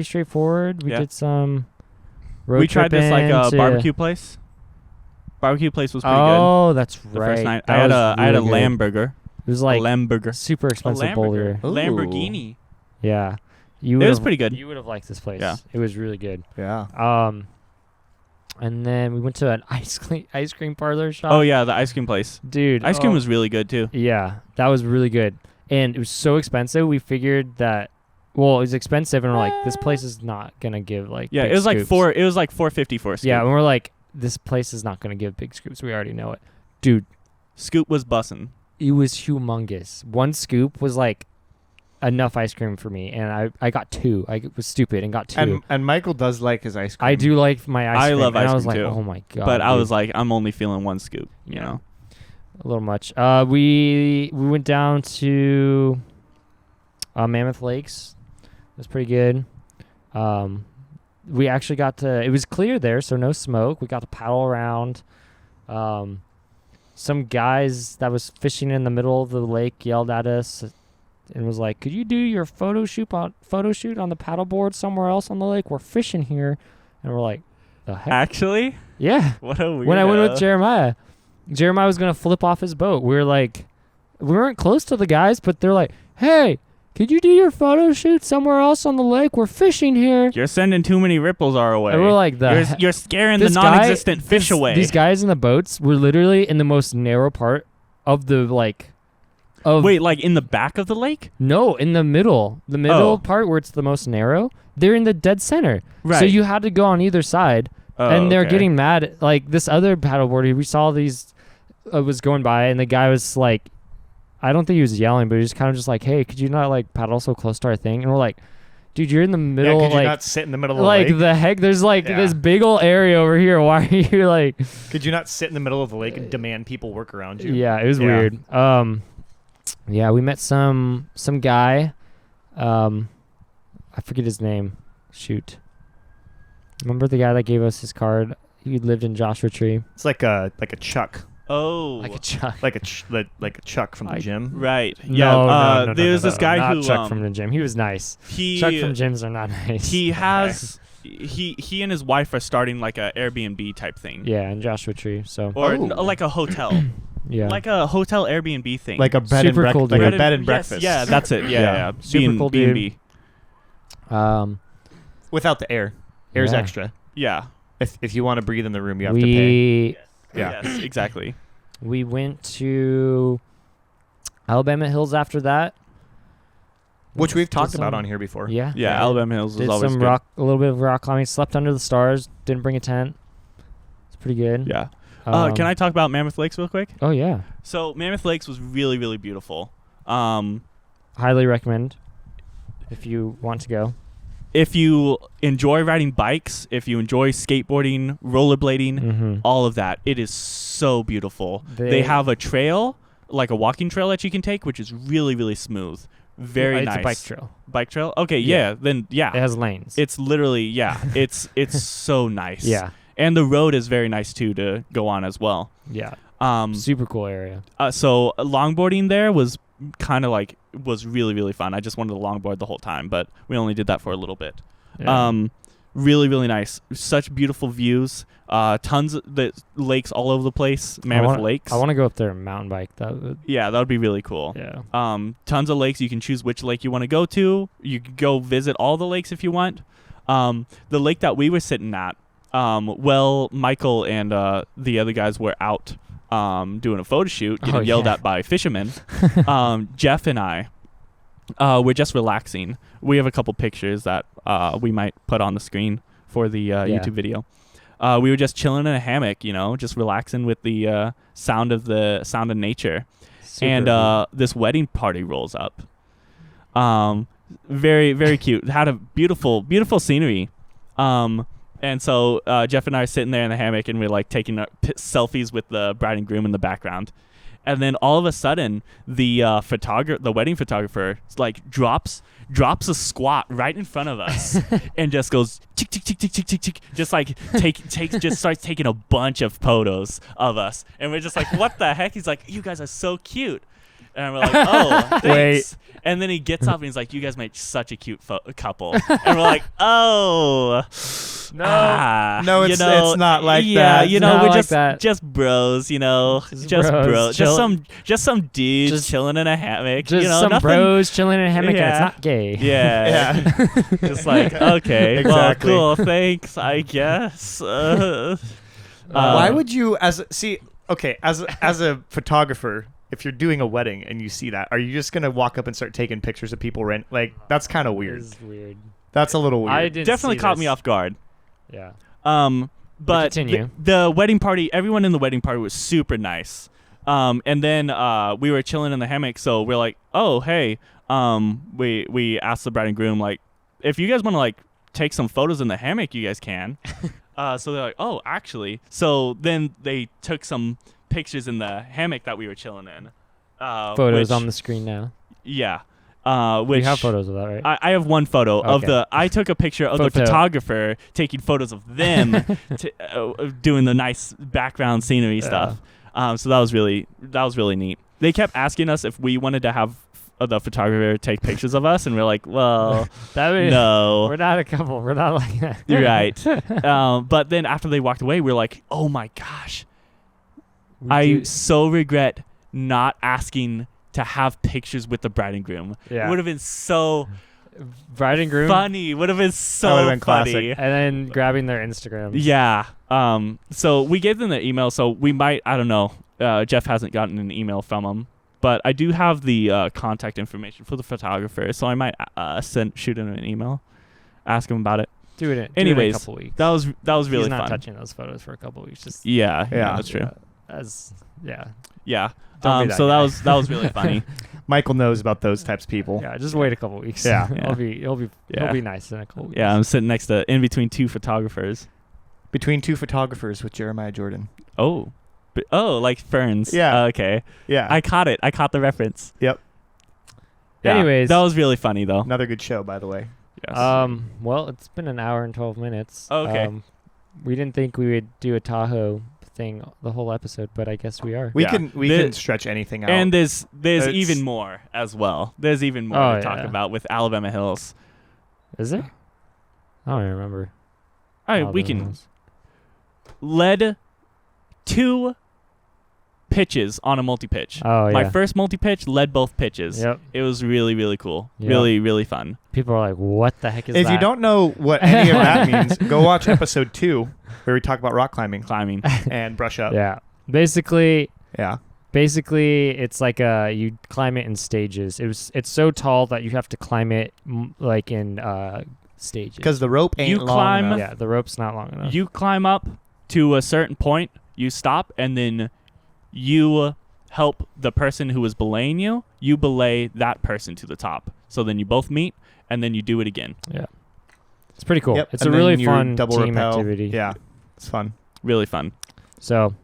S2: straightforward. We
S1: Yeah.
S2: did some road
S1: We tried this like
S2: tripping to-
S1: barbecue place. Barbecue place was pretty good.
S2: Oh, that's
S1: The
S2: right.
S1: first night
S2: That
S1: I had
S2: was
S1: a
S2: really good.
S1: lamb burger.
S2: It was like
S1: a lamb burger.
S2: super
S1: A
S2: expensive burger.
S3: Ooh.
S1: Lamborghini.
S2: Yeah.
S1: It was
S2: would've-
S1: pretty good.
S2: You would have liked this place.
S1: Yeah.
S2: It was really good.
S3: Yeah.
S2: And then we went to an ice cream parlor shop.
S1: Oh yeah, the ice cream place.
S2: Dude.
S1: Ice cream was really good too.
S2: Yeah, that was really good. And it was so expensive. We figured that, well, it was expensive, and we're like, this place is not gonna give like.
S1: Yeah,
S2: big
S1: it was like
S2: scoops.
S1: It was like $4.50 for a scoop.
S2: Yeah, and we're like, this place is not gonna give big scoops. We already know it, dude.
S1: Scoop was bussin'.
S2: It was humongous. One scoop was like enough ice cream for me, and I got 2. I was stupid and got 2.
S3: And Michael does like his ice cream.
S2: I do like my ice
S1: I
S2: cream.
S1: love
S2: and
S1: ice
S2: I was
S1: cream
S2: like,
S1: too.
S2: oh my god.
S1: But I
S2: dude.
S1: was like, I'm only feeling one scoop, you
S2: Yeah.
S1: know.
S2: A little much. We went down to Mammoth Lakes. It was pretty good. We actually got to. It was clear there, so no smoke. We got to paddle around. Some guys that was fishing in the middle of the lake yelled at us and was like, "Could you do your photo shoot on the paddleboard somewhere else on the lake? We're fishing here." And we're like, "The heck?"
S1: Actually,
S2: Yeah.
S1: what a weirdo.
S2: When I went with Jeremiah was gonna flip off his boat. We weren't close to the guys, but they're like, "Hey, could you do your photo shoot somewhere else on the lake? We're fishing here."
S1: You're sending too many ripples our way.
S2: And we're like,
S1: you're scaring the
S2: this guy-
S1: non-existent fish away.
S2: These guys in the boats were literally in the most narrow part of the like.
S1: Wait, like in the back of the lake?
S2: No, in the middle. The middle
S1: Oh.
S2: part where it's the most narrow. They're in the dead center.
S1: Right.
S2: So you had to go on either side.
S1: Oh,
S2: And they're
S1: okay.
S2: getting mad. Like this other paddleboarder, we saw these was going by, and the guy was like, I don't think he was yelling, but he was kind of just like, "Hey, could you not like paddle so close to our thing?" And we're like, "Dude, you're in the middle.
S3: Could you
S2: like,
S3: not sit in the middle of the
S2: like
S3: lake?
S2: the heck? There's like
S3: Yeah.
S2: this big old area over here. Why are you like?"
S3: Could you not sit in the middle of the lake and demand people work around you?
S2: Yeah, it was
S3: Yeah.
S2: weird. Yeah, we met some guy. I forget his name. Shoot. Remember the guy that gave us his card? He lived in Joshua Tree.
S3: It's like a Chuck,
S1: Oh.
S2: Like a Chuck.
S3: like a Chuck from the gym.
S1: Right. Yeah.
S2: No,
S1: there's this guy
S2: not
S1: who
S2: Chuck from the gym. He was nice.
S1: he
S2: Chuck from gyms are not nice.
S1: he has he and his wife are starting like a Airbnb type thing.
S2: Yeah, in Joshua Tree. So
S1: Or
S3: Oh.
S1: like a hotel.
S2: yeah,
S1: Like a hotel Airbnb thing.
S3: Like a bed
S2: Super
S3: and
S2: cool
S3: breakfast. Like
S2: dude.
S3: a bed and
S1: Yes,
S3: breakfast.
S1: Yeah, that's it. Yeah,
S3: Yeah.
S1: yeah.
S2: Super cool dude.
S1: B&B.
S3: Without the air. Air's
S2: Yeah.
S3: extra.
S1: Yeah.
S3: If you want to breathe in the room, you have to pay. Yeah.
S1: Yes, exactly.
S2: we went to Alabama Hills after that.
S3: Which we've
S2: Did
S3: talked about
S2: some-
S3: on here before.
S2: Yeah,
S1: Yeah, Alabama Hills is
S2: Did
S1: always
S2: some
S1: good.
S2: a little bit of rock climbing. Slept under the stars. Didn't bring a tent. It's pretty good.
S1: Yeah. Can I talk about Mammoth Lakes real quick?
S2: Oh yeah,
S1: So Mammoth Lakes was really, really beautiful.
S2: highly recommend if you want to go.
S1: If you enjoy riding bikes, if you enjoy skateboarding, rollerblading,
S2: Mm-hmm.
S1: all of that, it is so beautiful. They
S2: They-
S1: have a trail, like a walking trail that you can take, which is really, really smooth. Very
S2: it's
S1: nice.
S2: a bike trail.
S1: Bike trail? Okay,
S2: Yeah.
S1: yeah. Then, yeah.
S2: It has lanes.
S1: It's literally, yeah. It's so nice.
S2: yeah,
S1: And the road is very nice, too, to go on as well.
S2: yeah.
S1: Um,
S2: Super cool area.
S1: So longboarding there was kind of like, was really, really fun. I just wanted to longboard the whole time, but we only did that for a little bit.
S2: Yeah.
S1: Really, really nice. Such beautiful views. Tons of the lakes all over the place. Mammoth Lakes.
S2: I want to go up there and mountain bike. That would,
S1: Yeah, that would be really cool.
S2: yeah.
S1: Tons of lakes. You can choose which lake you want to go to. You can go visit all the lakes if you want. The lake that we were sitting at, Michael and the other guys were out doing a photo shoot, getting yelled at by fishermen. Jeff and I, we're just relaxing. We have a couple pictures that we might put on the screen for the YouTube video. We were just chilling in a hammock, just relaxing with the sound of nature.
S2: Super
S1: This wedding party rolls up. Very, very cute. Had a beautiful, beautiful scenery. And so Jeff and I are sitting there in the hammock, and we're like taking selfies with the bride and groom in the background. And then all of a sudden, the wedding photographer, like drops a squat right in front of us, and just goes tick tick tick tick tick tick tick, just like just starts taking a bunch of photos of us, and we're just like, what the heck? He's like, you guys are so cute, and we're like, oh, thanks.
S2: Wait.
S1: And then he gets up and he's like, you guys make such a cute couple, and we're like, oh.
S2: No.
S3: No, it's not like
S1: yeah,
S3: that.
S1: we're
S2: Not like
S1: just
S2: that.
S1: just bros, just
S2: bros,
S1: bros,
S2: chill-
S1: just some dudes
S2: Just-
S1: chilling in a hammock,
S2: Just
S1: nothing.
S2: some bros chilling in a hammock, and
S1: Yeah.
S2: it's not gay.
S1: Yeah, just like okay,
S3: Exactly.
S1: well, cool, thanks, I guess.
S3: Why would you, as a photographer, if you're doing a wedding and you see that, are you just gonna walk up and start taking pictures of people like that's kind of weird.
S2: It's weird.
S3: That's a little weird.
S2: I didn't
S1: definitely
S2: see
S1: caught
S2: this.
S1: me off guard.
S2: Yeah.
S1: But
S2: continue.
S1: the wedding party, everyone in the wedding party was super nice. And then we were chilling in the hammock, so we're like, oh hey, we asked the bride and groom, like, if you guys want to like take some photos in the hammock, you guys can. So they're like, oh, actually. So then they took some pictures in the hammock that we were chilling in.
S2: Photos on the screen now.
S1: Yeah.
S2: You
S1: Which
S2: have photos of that, right?
S1: I have one photo of
S2: Okay.
S1: I took a picture of the
S2: Photo.
S1: photographer taking photos of them doing the nice background scenery stuff. So that was really neat. They kept asking us if we wanted to have the photographer take pictures of us, and we're like, well, no.
S2: We're not a couple. We're not like that.
S1: You're right. But then after they walked away, we're like, oh my gosh, I so regret not asking to have pictures with the bride and groom.
S2: Yeah.
S1: It would have been so
S2: Bride and groom.
S1: funny. Would have been so
S3: That would've been
S1: funny.
S3: classic.
S2: And then grabbing their Instagram.
S1: Yeah. So we gave them the email, so we might, I don't know. Jeff hasn't gotten an email from him, but I do have the contact information for the photographer, so I might shoot him an email, ask him about it.
S2: Do it in a
S1: Anyways,
S2: couple weeks.
S1: That was really
S2: He's not
S1: fun.
S2: touching those photos for a couple weeks. Just
S1: Yeah,
S3: Yeah.
S1: that's true.
S2: Yeah.
S1: Yeah.
S2: Don't be that
S1: So
S2: guy.
S1: that was really funny.
S3: Michael knows about those types of people.
S2: Yeah. Just wait a couple weeks.
S3: Yeah.
S2: He'll be
S1: Yeah.
S2: nice in a couple weeks.
S1: Yeah, I'm sitting in between two photographers.
S3: Between two photographers with Jeremiah Jordan.
S1: Oh. Like ferns.
S3: Yeah.
S1: Okay.
S3: Yeah.
S1: I caught it. I caught the reference.
S3: Yep.
S1: Yeah,
S2: Anyways.
S1: that was really funny though.
S3: Another good show, by the way.
S1: Yes.
S2: Well, it's been an hour and 12 minutes.
S1: Okay.
S2: We didn't think we would do a Tahoe thing the whole episode, but I guess we are.
S3: We
S1: Yeah.
S3: can
S1: The-
S3: stretch anything out.
S1: And there's
S3: It's-
S1: even more as well. There's even more
S2: Oh,
S1: to talk
S2: yeah.
S1: about with Alabama Hills.
S2: Is there? I don't even remember.
S1: All right,
S2: Alabama
S1: we can
S2: Hills.
S1: led 2 pitches on a multi-pitch.
S2: Oh, yeah.
S1: My first multi-pitch led both pitches.
S2: Yep.
S1: It was really, really cool.
S2: Yep.
S1: Really, really fun.
S2: People are like, what the heck is
S3: if
S2: that?
S3: you don't know what any of that means, go watch episode 2 where we talk about rock climbing
S1: Climbing.
S3: and brush up.
S2: Yeah. Basically,
S3: Yeah.
S2: it's like you climb it in stages. It's so tall that you have to climb it like in stages.
S3: Because the rope ain't
S1: You
S3: long
S1: climb-
S3: enough.
S2: yeah, the rope's not long enough.
S1: You climb up to a certain point. You stop, and then you help the person who was belaying you. You belay that person to the top. So then you both meet, and then you do it again.
S2: Yeah. It's pretty cool.
S3: Yep.
S2: It's
S3: And
S2: a really
S3: then your
S2: fun
S3: double
S2: team
S3: rappel.
S2: activity.
S3: Yeah, it's fun.
S1: Really fun.
S2: So,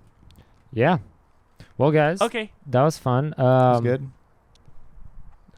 S2: yeah. Well, guys,
S1: Okay.
S2: that was fun.
S3: It was good.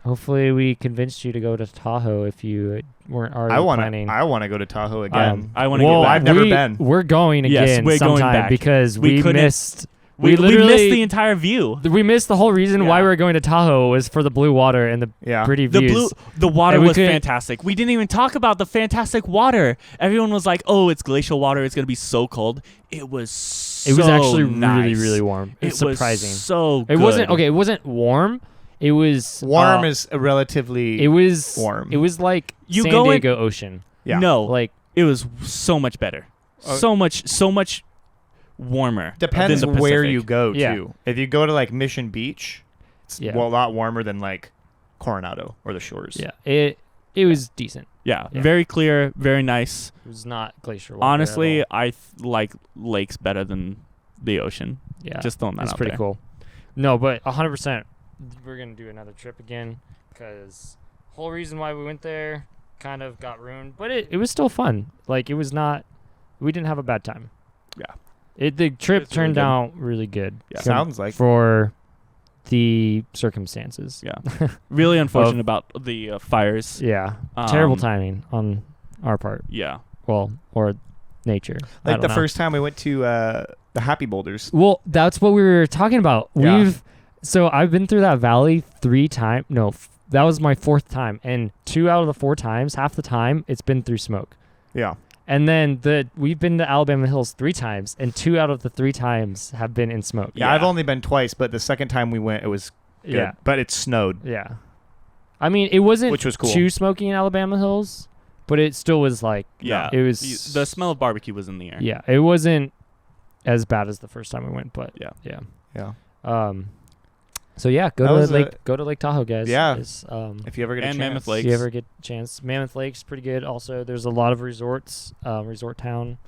S2: Hopefully, we convinced you to go to Tahoe if you weren't already planning.
S3: I want to go to Tahoe again.
S1: I want to
S2: well,
S1: get back.
S3: I've never been.
S2: We're going
S1: Yes,
S2: again
S1: we're going
S2: sometime
S1: back.
S2: because
S1: We
S2: we
S1: couldn't-
S2: missed.
S1: We missed
S2: literally
S1: the entire view.
S2: We missed the whole reason why
S1: Yeah.
S2: we were going to Tahoe was for the blue water and the
S3: Yeah.
S2: pretty
S1: The
S2: views.
S1: the water
S2: And we
S1: was
S2: couldn't-
S1: fantastic. We didn't even talk about the fantastic water. Everyone was like, "Oh, it's glacial water. It's gonna be so cold." It was. So
S2: It was actually
S1: nice.
S2: really, really warm.
S1: It
S2: It's surprising.
S1: was so.
S2: It
S1: good.
S2: wasn't okay. It wasn't warm. It was
S3: Warm is a relatively.
S2: It was
S3: warm.
S2: It was like
S1: You
S2: San
S1: go in-
S2: Diego Ocean.
S3: Yeah.
S1: No,
S2: Like
S1: it was so much better. So much warmer.
S3: Depends
S1: than the
S3: where
S1: Pacific.
S3: you go
S2: Yeah.
S3: to. If you go to like Mission Beach, it's
S2: Yeah.
S3: a lot warmer than like Coronado or the shores.
S2: yeah, it was decent.
S1: Yeah,
S2: Yeah.
S1: very clear, very nice.
S2: It was not glacier water.
S1: Honestly,
S2: at all.
S1: I like lakes better than the ocean.
S2: yeah,
S1: Just throwing that
S2: it's
S1: out
S2: pretty
S1: there.
S2: cool. No, but 100%, we're gonna do another trip again because whole reason why we went there kind of got ruined, but it was still fun. Like it was not. We didn't have a bad time.
S1: Yeah.
S2: The trip
S1: It's really
S2: turned
S1: good.
S2: out really good.
S1: Yeah.
S3: Sounds like.
S2: for the circumstances.
S1: Yeah. Really unfortunate about the fires.
S2: Yeah. Terrible
S1: Um,
S2: timing on our part.
S1: Yeah.
S2: Well, or nature. I
S3: Like
S2: don't
S3: the
S2: know.
S3: first time we went to the Happy Boulders.
S2: Well, that's what we were talking about.
S3: Yeah.
S2: So I've been through that valley 3 times. No, that was my 4th time, and 2 out of the 4 times, half the time, it's been through smoke.
S3: Yeah.
S2: And then we've been to Alabama Hills 3 times, and 2 out of the 3 times have been in smoke.
S3: Yeah, I've only been twice, but the second time we went, it was good.
S2: Yeah.
S3: But it snowed.
S2: Yeah. I mean, it wasn't
S3: Which was cool.
S2: too smoky in Alabama Hills, but it still was like,
S1: Yeah.
S2: it was
S1: The smell of barbecue was in the air.
S2: Yeah, it wasn't as bad as the first time we went, but
S1: Yeah.
S3: Yeah.
S2: So yeah,
S3: That was
S2: go to Lake Tahoe, guys.
S3: Yeah.
S2: It's,
S3: If you ever get a
S1: And
S3: chance.
S1: Mammoth
S2: if
S1: Lakes.
S2: you ever get a chance, Mammoth Lake's pretty good. Also, there's a lot of resorts, resort town.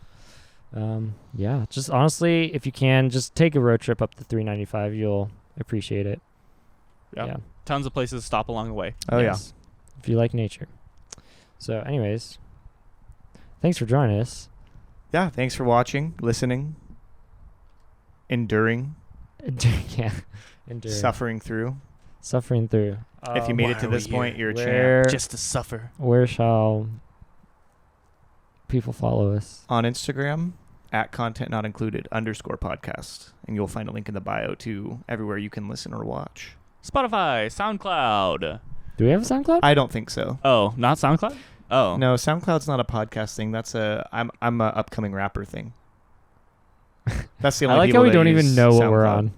S2: Yeah, just honestly, if you can, just take a road trip up to 395. You'll appreciate it.
S1: Yeah.
S2: Yeah.
S1: Tons of places to stop along the way.
S3: Oh,
S2: Yes, if you like nature. So, anyways, thanks for joining us.
S3: yeah. Thanks for watching, listening, enduring,
S2: Yeah, enduring.
S3: suffering through.
S2: Suffering through.
S3: If you made it
S1: why
S3: to
S1: are
S3: this
S1: we
S3: point,
S1: here?
S3: you're a champ.
S2: Where
S1: Just to suffer.
S2: where shall people follow us?
S3: On Instagram, @content_not included_podcast. And you'll find a link in the bio to everywhere you can listen or watch.
S1: Spotify, SoundCloud.
S2: Do we have a SoundCloud?
S3: I don't think so.
S1: Oh, not SoundCloud? Oh.
S3: No, SoundCloud's not a podcast thing. That's I'm a upcoming rapper thing. That's the
S2: I
S3: only
S2: like
S3: people
S2: how we
S3: that
S2: don't even
S3: use
S2: know what we're
S3: SoundCloud.
S2: on.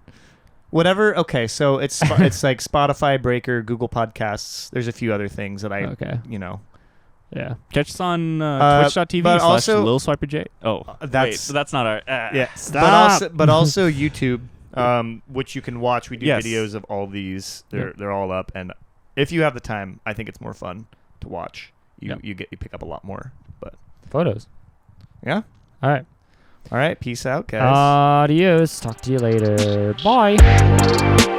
S3: Whatever. Okay, so it's it's like Spotify, Breaker, Google Podcasts. There's a few other things that I
S2: Okay. Yeah.
S1: Catch us on twitch.tv
S3: but
S1: /
S3: also-
S1: Lil Swiper J. Oh,
S3: that's-
S1: wait, so that's not our.
S3: Yeah.
S2: Stop.
S3: But also YouTube, which you can watch. We do
S1: Yes.
S3: videos of all these. They're
S2: Yep.
S3: they're all up, and if you have the time, I think it's more fun to watch. You
S2: Yep.
S3: you pick up a lot more. But
S2: Photos.
S3: yeah.
S2: All right.
S3: All right. Peace out, guys.
S2: Adios. Talk to you later. Bye.